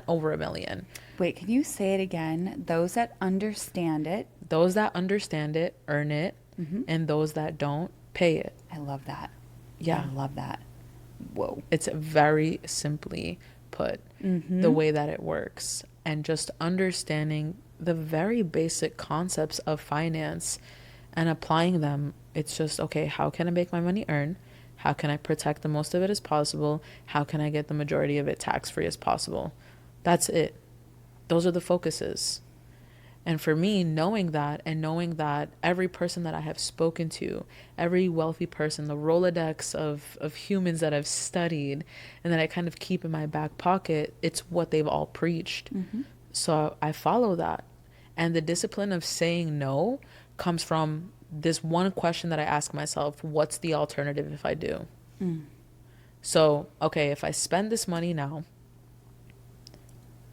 Speaker 1: over $1 million.
Speaker 2: Wait, can you say it again? Those that understand it.
Speaker 1: Those that understand it earn it, and those that don't pay it.
Speaker 2: I love that.
Speaker 1: Yeah.
Speaker 2: I love that. Whoa.
Speaker 1: It's very simply put, the way that it works. And just understanding the very basic concepts of finance and applying them. It's just, okay, how can I make my money earn? How can I protect the most of it as possible? How can I get the majority of it tax-free as possible? That's it. Those are the focuses. And for me, knowing that, and knowing that every person that I have spoken to, every wealthy person, the Rolodex of humans that I've studied and that I kind of keep in my back pocket, it's what they've all preached. So I follow that. And the discipline of saying no comes from this one question that I ask myself: what's the alternative if I do? So, okay, if I spend this money now,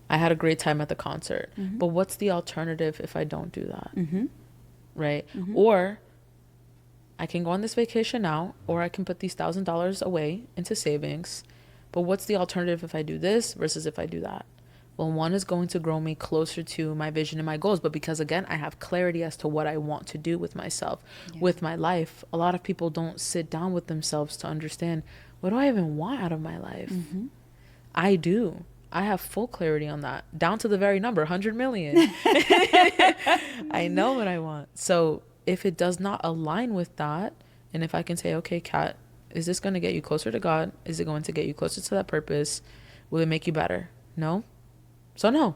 Speaker 1: I had a great time at the concert, but what's the alternative if I don't do that? Right? Or I can go on this vacation now, or I can put these $1,000 away into savings, but what's the alternative if I do this versus if I do that? Well, one is going to grow me closer to my vision and my goals, but because again, I have clarity as to what I want to do with myself,
Speaker 2: Yeah.
Speaker 1: with my life. A lot of people don't sit down with themselves to understand, what do I even want out of my life?
Speaker 2: Mm-hmm.
Speaker 1: I do. I have full clarity on that, down to the very number, 100 million. I know what I want. So if it does not align with that, and if I can say, okay, Kat, is this going to get you closer to God? Is it going to get you closer to that purpose? Will it make you better? No. So no.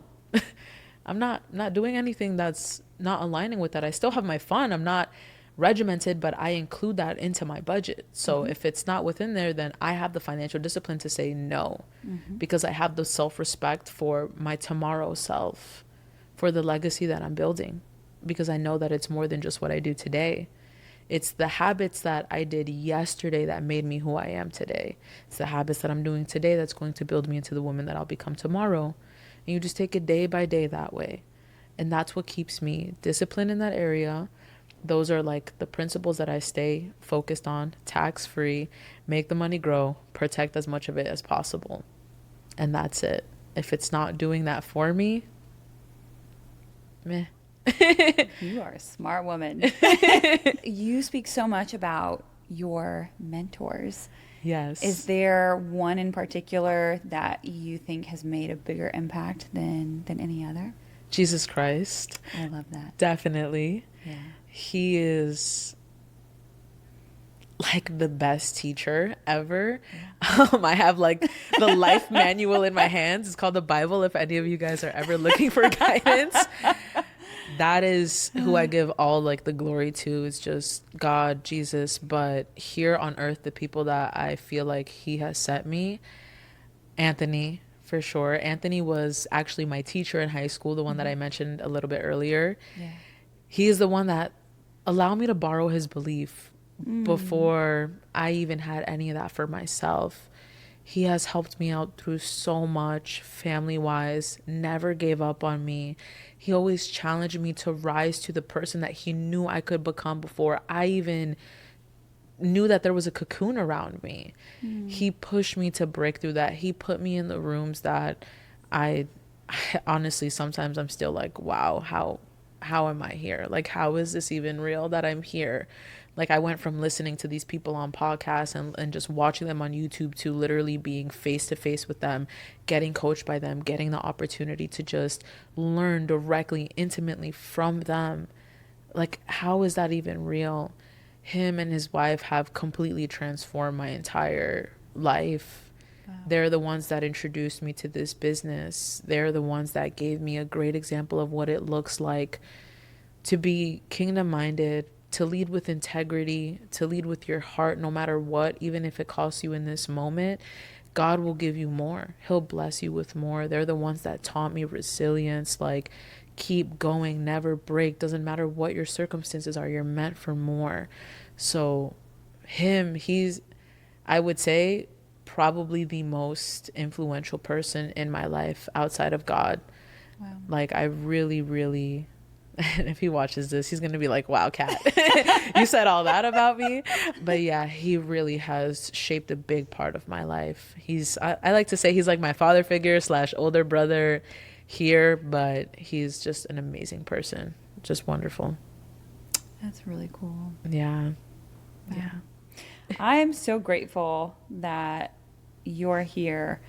Speaker 1: I'm not doing anything that's not aligning with that. I still have my fun. I'm not regimented, but I include that into my budget. So
Speaker 2: Mm-hmm.
Speaker 1: if it's not within there, then I have the financial discipline to say no,
Speaker 2: Mm-hmm.
Speaker 1: because I have the self-respect for my tomorrow self, for the legacy that I'm building, because I know that it's more than just what I do today. It's the habits that I did yesterday that made me who I am today. It's the habits that I'm doing today that's going to build me into the woman that I'll become tomorrow. And you just take it day by day that way. And that's what keeps me disciplined in that area. Those are like the principles that I stay focused on: tax free, make the money grow, protect as much of it as possible. And that's it. If it's not doing that for me, meh.
Speaker 2: You are a smart woman. You speak so much about your mentors. Is
Speaker 1: Yes.
Speaker 2: there one in particular that you think has made a bigger impact than any other?
Speaker 1: Jesus Christ.
Speaker 2: I love that.
Speaker 1: Definitely.
Speaker 2: Yeah.
Speaker 1: He is like the best teacher ever. I have like the life manual in my hands. It's called the Bible. If any of you guys are ever looking for guidance, that is who I give all like the glory to. It's just God, Jesus. But here on earth, the people that I feel like he has set me, Anthony, for sure. Anthony was actually my teacher in high school, the one that I mentioned a little bit earlier.
Speaker 2: Yeah.
Speaker 1: He is the one that allowed me to borrow his belief
Speaker 2: Mm.
Speaker 1: before I even had any of that for myself. He has helped me out through so much family wise, never gave up on me. He always challenged me to rise to the person that he knew I could become before I even knew that there was a cocoon around me. He pushed me to break through that. He put me in the rooms that I, I honestly sometimes I'm still like, wow, how am I here? Like, how is this even real that I'm here? Like, I went from listening to these people on podcasts and just watching them on YouTube to literally being face to face with them, getting coached by them, getting the opportunity to just learn directly, intimately from them. Like, how is that even real? Him and his wife have completely transformed my entire life.
Speaker 2: Wow.
Speaker 1: They're the ones that introduced me to this business. They're the ones that gave me a great example of what it looks like to be kingdom minded, to lead with integrity, to lead with your heart, no matter what, even if it costs you in this moment. God will give you more. He'll bless you with more. They're the ones that taught me resilience, like keep going, never break. Doesn't matter what your circumstances are, you're meant for more. So he's, I would say, probably the most influential person in my life outside of God.
Speaker 2: Wow.
Speaker 1: Like, I really, really, and if he watches this, he's going to be like, wow, Kat, you said all that about me. But yeah, he really has shaped a big part of my life. I like to say he's like my father figure slash older brother here, but he's just an amazing person. Just wonderful.
Speaker 2: That's really cool.
Speaker 1: Yeah.
Speaker 2: Wow.
Speaker 1: Yeah.
Speaker 2: I am so grateful that you're here.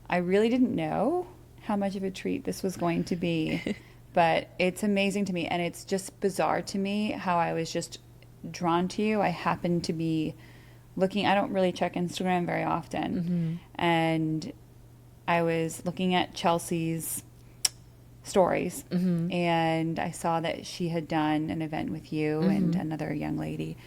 Speaker 2: I really didn't know how much of a treat this was going to be, but it's amazing to me. And it's just bizarre to me how I was just drawn to you. I happened to be looking, I don't really check Instagram very often. And I was looking at Chelsea's stories and I saw that she had done an event with you and another young lady.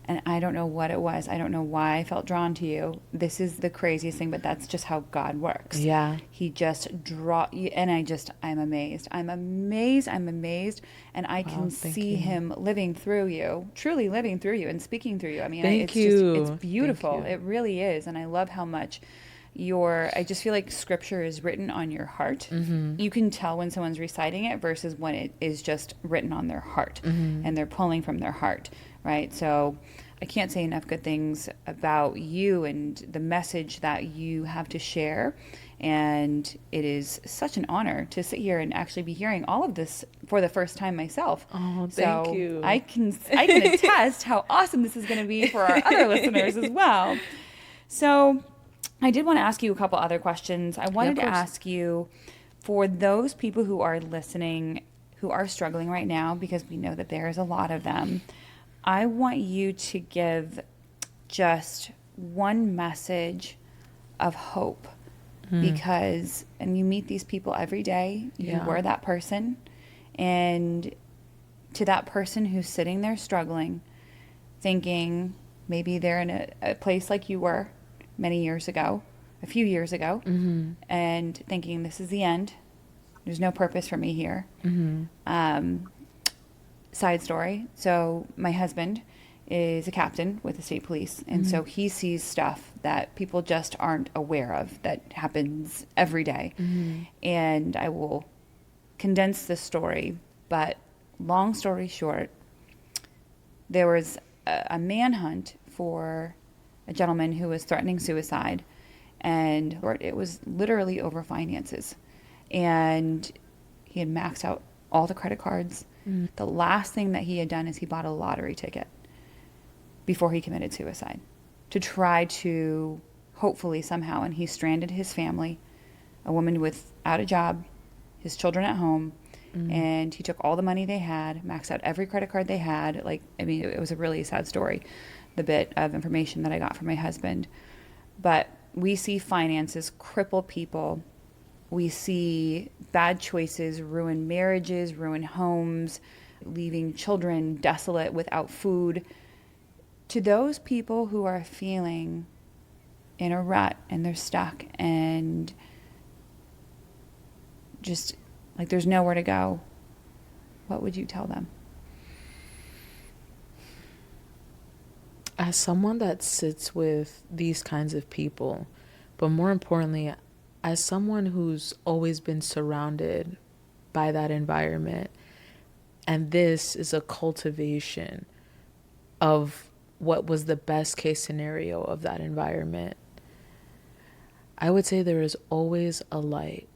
Speaker 2: And I don't know what it was. I don't know why I felt drawn to you. This is the craziest thing, but that's just how God works.
Speaker 1: Yeah.
Speaker 2: He just draw you, and I'm amazed. I'm amazed. I'm amazed, and I can
Speaker 1: thank
Speaker 2: see
Speaker 1: you.
Speaker 2: Him living through you, truly living through you, and speaking through you. I mean,
Speaker 1: Thank
Speaker 2: it's
Speaker 1: you.
Speaker 2: it's beautiful.
Speaker 1: Thank you.
Speaker 2: It really is, and I love how much I just feel like scripture is written on your heart. You can tell when someone's reciting it versus when it is just written on their heart and they're pulling from their heart, right? So I can't say enough good things about you and the message that you have to share And it is such an honor to sit here and actually be hearing all of this for the first time myself.
Speaker 1: Oh, thank
Speaker 2: So
Speaker 1: you.
Speaker 2: I can attest how awesome this is going to be for our other listeners as well. So I did want to ask you a couple other questions. I
Speaker 1: Yeah,
Speaker 2: wanted
Speaker 1: of
Speaker 2: to
Speaker 1: course.
Speaker 2: ask you, for those people who are listening who are struggling right now, because we know that there's a lot of them, I want you to give just one message of hope, because and you meet these people every day. You
Speaker 1: Yeah.
Speaker 2: were that person, and to that person who's sitting there struggling, thinking maybe they're in a place like you were many years ago, a few years ago, and thinking this is the end. There's no purpose for me here. Um, Side story. So my husband is a captain with the state police, and so he sees stuff that people just aren't aware of that happens every day. And I will condense this story, but long story short, there was a manhunt for a gentleman who was threatening suicide, and it was literally over finances. And he had maxed out all the credit cards. The last thing that he had done is he bought a lottery ticket before he committed suicide to try to hopefully somehow, and he stranded his family, a woman without a job, his children at home, and he took all the money they had, maxed out every credit card they had. Like, I mean, it was a really sad story, the bit of information that I got from my husband. But we see finances cripple people. We see bad choices ruin marriages, ruin homes, leaving children desolate without food. To those people who are feeling in a rut and they're stuck and just like there's nowhere to go, what would you tell them?
Speaker 1: As someone that sits with these kinds of people, but more importantly, as someone who's always been surrounded by that environment, and this is a cultivation of what was the best case scenario of that environment, I would say there is always a light.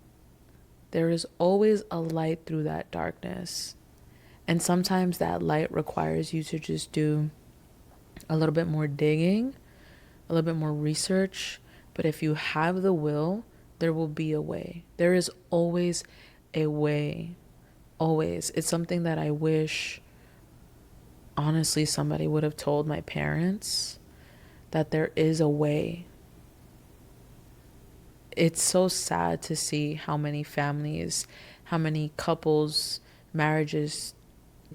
Speaker 1: There is always a light through that darkness. And sometimes that light requires you to just do a little bit more digging, a little bit more research. But if you have the will, there will be a way. There is always a way. Always. It's something that I wish, honestly, somebody would have told my parents, that there is a way. It's so sad to see how many families, how many couples, marriages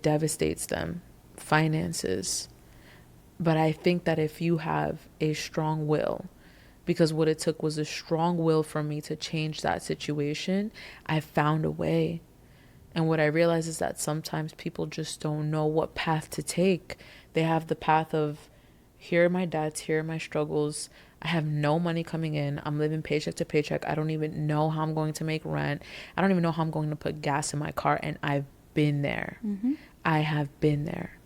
Speaker 1: devastates them, finances. But I think that if you have a strong will, because what it took was a strong will for me to change that situation, I found a way. And what I realize is that sometimes people just don't know what path to take. They have the path of, here are my debts, here are my struggles. I have no money coming in. I'm living paycheck to paycheck. I don't even know how I'm going to make rent. I don't even know how I'm going to put gas in my car. And I've been there. I have been there.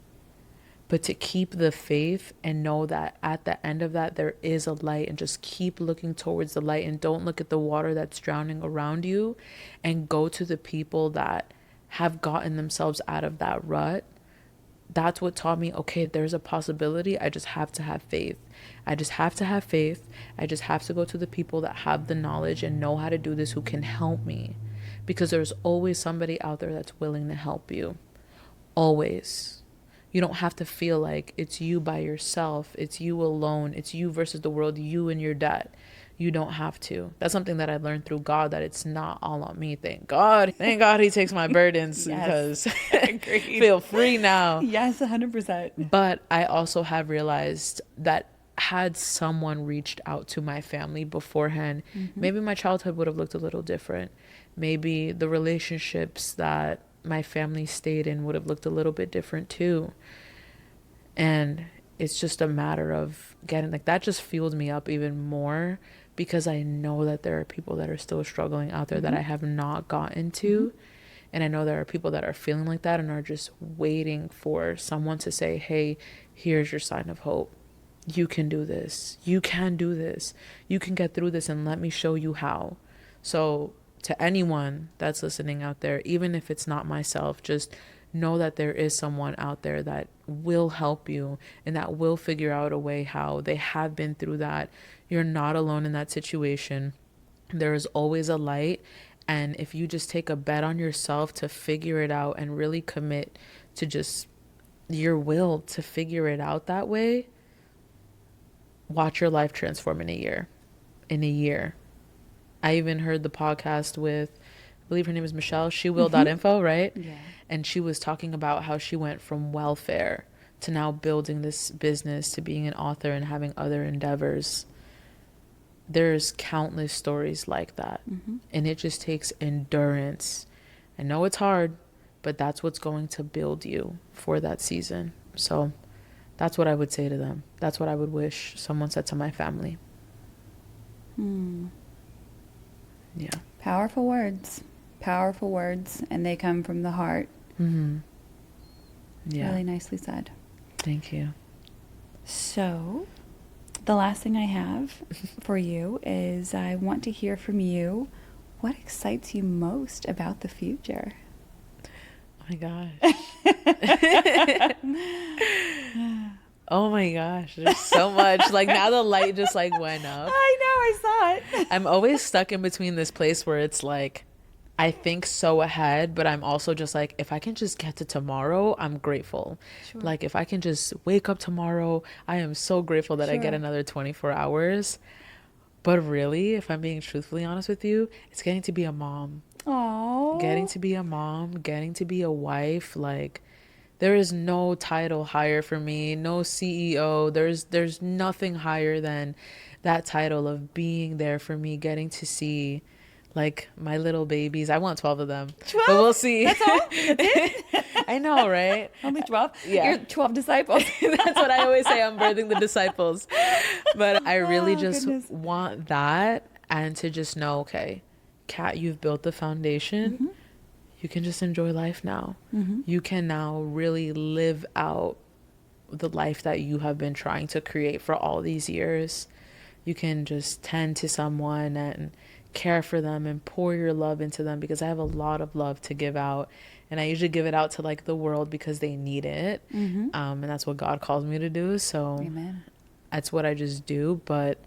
Speaker 1: But to keep the faith and know that at the end of that, there is a light, and just keep looking towards the light and don't look at the water that's drowning around you, and go to the people that have gotten themselves out of that rut. That's what taught me, okay, there's a possibility. I just have to have faith. I just have to have faith. I just have to go to the people that have the knowledge and know how to do this, who can help me. Because there's always somebody out there that's willing to help you. Always. You don't have to feel like it's you by yourself. It's you alone. It's you versus the world, you and your debt. You don't have to. That's something that I learned through God, that it's not all on me. Thank God. Thank God he takes my burdens,
Speaker 2: Yes,
Speaker 1: because
Speaker 2: agreed.
Speaker 1: feel free now.
Speaker 2: Yes, 100%.
Speaker 1: But I also have realized that had someone reached out to my family beforehand, maybe my childhood would have looked a little different. Maybe the relationships that my family stayed in would have looked a little bit different too. And it's just a matter of getting, like, that just fueled me up even more, because I know that there are people that are still struggling out there that I have not gotten to. And I know there are people that are feeling like that and are just waiting for someone to say, hey, here's your sign of hope. You can do this. You can do this. You can get through this, and let me show you how. So to anyone that's listening out there, even if it's not myself, just know that there is someone out there that will help you and that will figure out a way how. They have been through that. You're not alone in that situation. There is always a light. And if you just take a bet on yourself to figure it out and really commit to just your will to figure it out that way, watch your life transform in a year. In a year. I even heard the podcast with, I believe her name is Michelle, shewill.info, right?
Speaker 2: Yeah.
Speaker 1: And she was talking about how she went from welfare to now building this business to being an author and having other endeavors. There's countless stories like that. And it just takes endurance. I know it's hard, but that's what's going to build you for that season. So that's what I would say to them. That's what I would wish someone said to my family. Yeah.
Speaker 2: Powerful words. Powerful words. And they come from the heart.
Speaker 1: Yeah.
Speaker 2: Really nicely said.
Speaker 1: Thank you.
Speaker 2: So, the last thing I have for you is I want to hear from you. What excites you most about the future?
Speaker 1: Oh my gosh. Oh my gosh. There's so much. Like now the light just like went up.
Speaker 2: I know, I saw it.
Speaker 1: I'm always stuck in between this place where it's like, I think so ahead, but I'm also just like, if I can just get to tomorrow, I'm grateful.
Speaker 2: Sure.
Speaker 1: Like if I can just wake up tomorrow, I am so grateful that I get
Speaker 2: Sure.
Speaker 1: another 24 hours. But really, if I'm being truthfully honest with you, it's getting to be a mom.
Speaker 2: Aww.
Speaker 1: Getting to be a mom, getting to be a wife, like there is no title higher for me, no CEO. There's nothing higher than that title of being there for me, getting to see like my little babies. I want 12 of them.
Speaker 2: 12?
Speaker 1: But we'll see.
Speaker 2: That's all? That's it?
Speaker 1: I know, right?
Speaker 2: Only 12?
Speaker 1: Yeah.
Speaker 2: You're 12 disciples.
Speaker 1: That's what I always say. I'm birthing the disciples. But I really
Speaker 2: Oh,
Speaker 1: just
Speaker 2: goodness.
Speaker 1: want that, and to just know, okay, Kat, you've built the foundation. You can just enjoy life now. You can now really live out the life that you have been trying to create for all these years. You can just tend to someone and care for them and pour your love into them, because I have a lot of love to give out, and I usually give it out to like the world because they need it. And that's what God calls me to do. So
Speaker 2: Amen.
Speaker 1: that's what I just do. But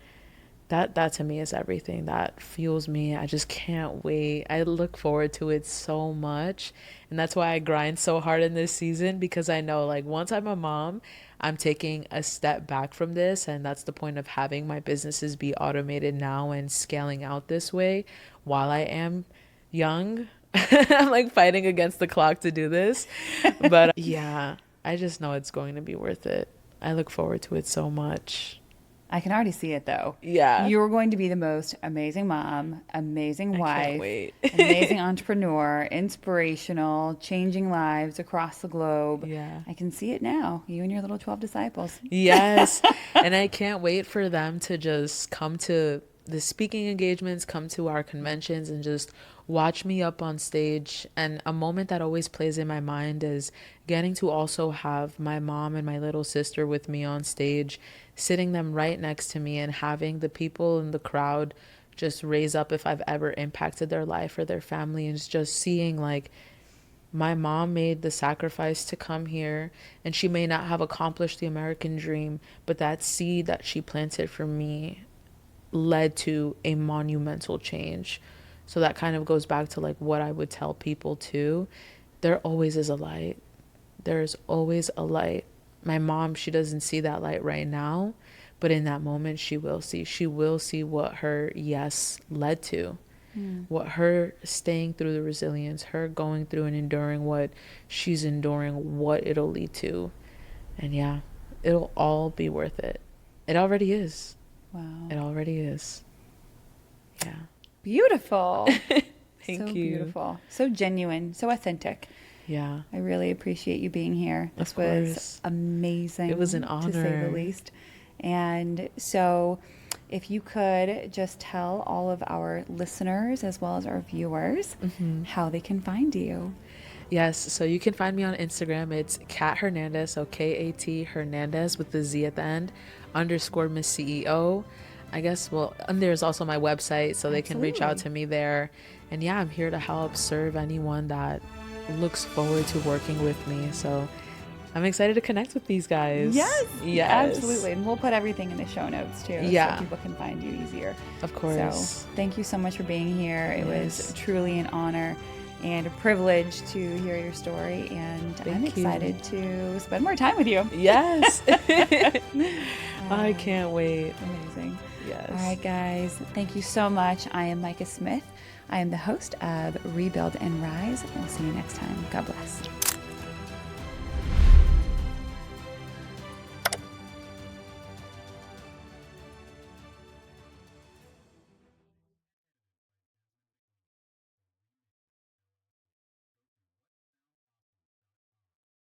Speaker 1: that to me is everything. That fuels me. I just can't wait. I look forward to it so much. And that's why I grind so hard in this season, because I know like once I'm a mom, I'm taking a step back from this. And that's the point of having my businesses be automated now and scaling out this way while I am young. I'm like fighting against the clock to do this. But yeah, I just know it's going to be worth it. I look forward to it so much.
Speaker 2: I can already see it though.
Speaker 1: Yeah.
Speaker 2: You're going to be the most amazing mom, amazing
Speaker 1: I
Speaker 2: wife,
Speaker 1: can't wait.
Speaker 2: amazing entrepreneur, inspirational, changing lives across the globe.
Speaker 1: Yeah.
Speaker 2: I can see it now. You and your little 12 disciples.
Speaker 1: Yes. And I can't wait for them to just come to the speaking engagements, come to our conventions, and just watch me up on stage. And a moment that always plays in my mind is getting to also have my mom and my little sister with me on stage, sitting them right next to me, and having the people in the crowd just raise up if I've ever impacted their life or their family, and just seeing like my mom made the sacrifice to come here, and she may not have accomplished the American dream, but that seed that she planted for me led to a monumental change. So that kind of goes back to like what I would tell people too. There always is a light. There's always a light. My mom, she doesn't see that light right now, but in that moment she will see. She will see what her yes led to. What her staying through the resilience, her going through and enduring what she's enduring, what it'll lead to. And yeah, it'll all be worth it. It already is.
Speaker 2: Wow.
Speaker 1: It already is. Yeah.
Speaker 2: Beautiful.
Speaker 1: Thank
Speaker 2: So
Speaker 1: you.
Speaker 2: beautiful. So genuine. So authentic.
Speaker 1: Yeah.
Speaker 2: I really appreciate you being here. This
Speaker 1: Of
Speaker 2: was
Speaker 1: course.
Speaker 2: amazing.
Speaker 1: It was an
Speaker 2: to say the
Speaker 1: honor.
Speaker 2: least. And so, if you could just tell all of our listeners as well as our viewers how they can find you.
Speaker 1: Yes. So you can find me on Instagram. It's Kat Hernandez. So Kat Hernandez with the Z at the end _ Miss CEO. I guess, well, and there's also my website, so they can reach out
Speaker 2: Absolutely.
Speaker 1: to me there. And yeah, I'm here to help serve anyone that looks forward to working with me. So I'm excited to connect with these guys.
Speaker 2: Yes,
Speaker 1: Yes.
Speaker 2: absolutely. And we'll put everything in the show notes too so
Speaker 1: Yeah,
Speaker 2: people can find you easier.
Speaker 1: of
Speaker 2: So
Speaker 1: course.
Speaker 2: thank you so much for being here. It was
Speaker 1: Yes.
Speaker 2: truly an honor and a privilege to hear your story. And I'm
Speaker 1: Thank you.
Speaker 2: excited to spend more time with you.
Speaker 1: Yes. I
Speaker 2: Um,
Speaker 1: can't wait.
Speaker 2: Amazing. All
Speaker 1: Yes.
Speaker 2: right, guys. Thank you so much. I am Micah Smith. I am the host of Rebuild and Rise. We'll see you next time. God bless.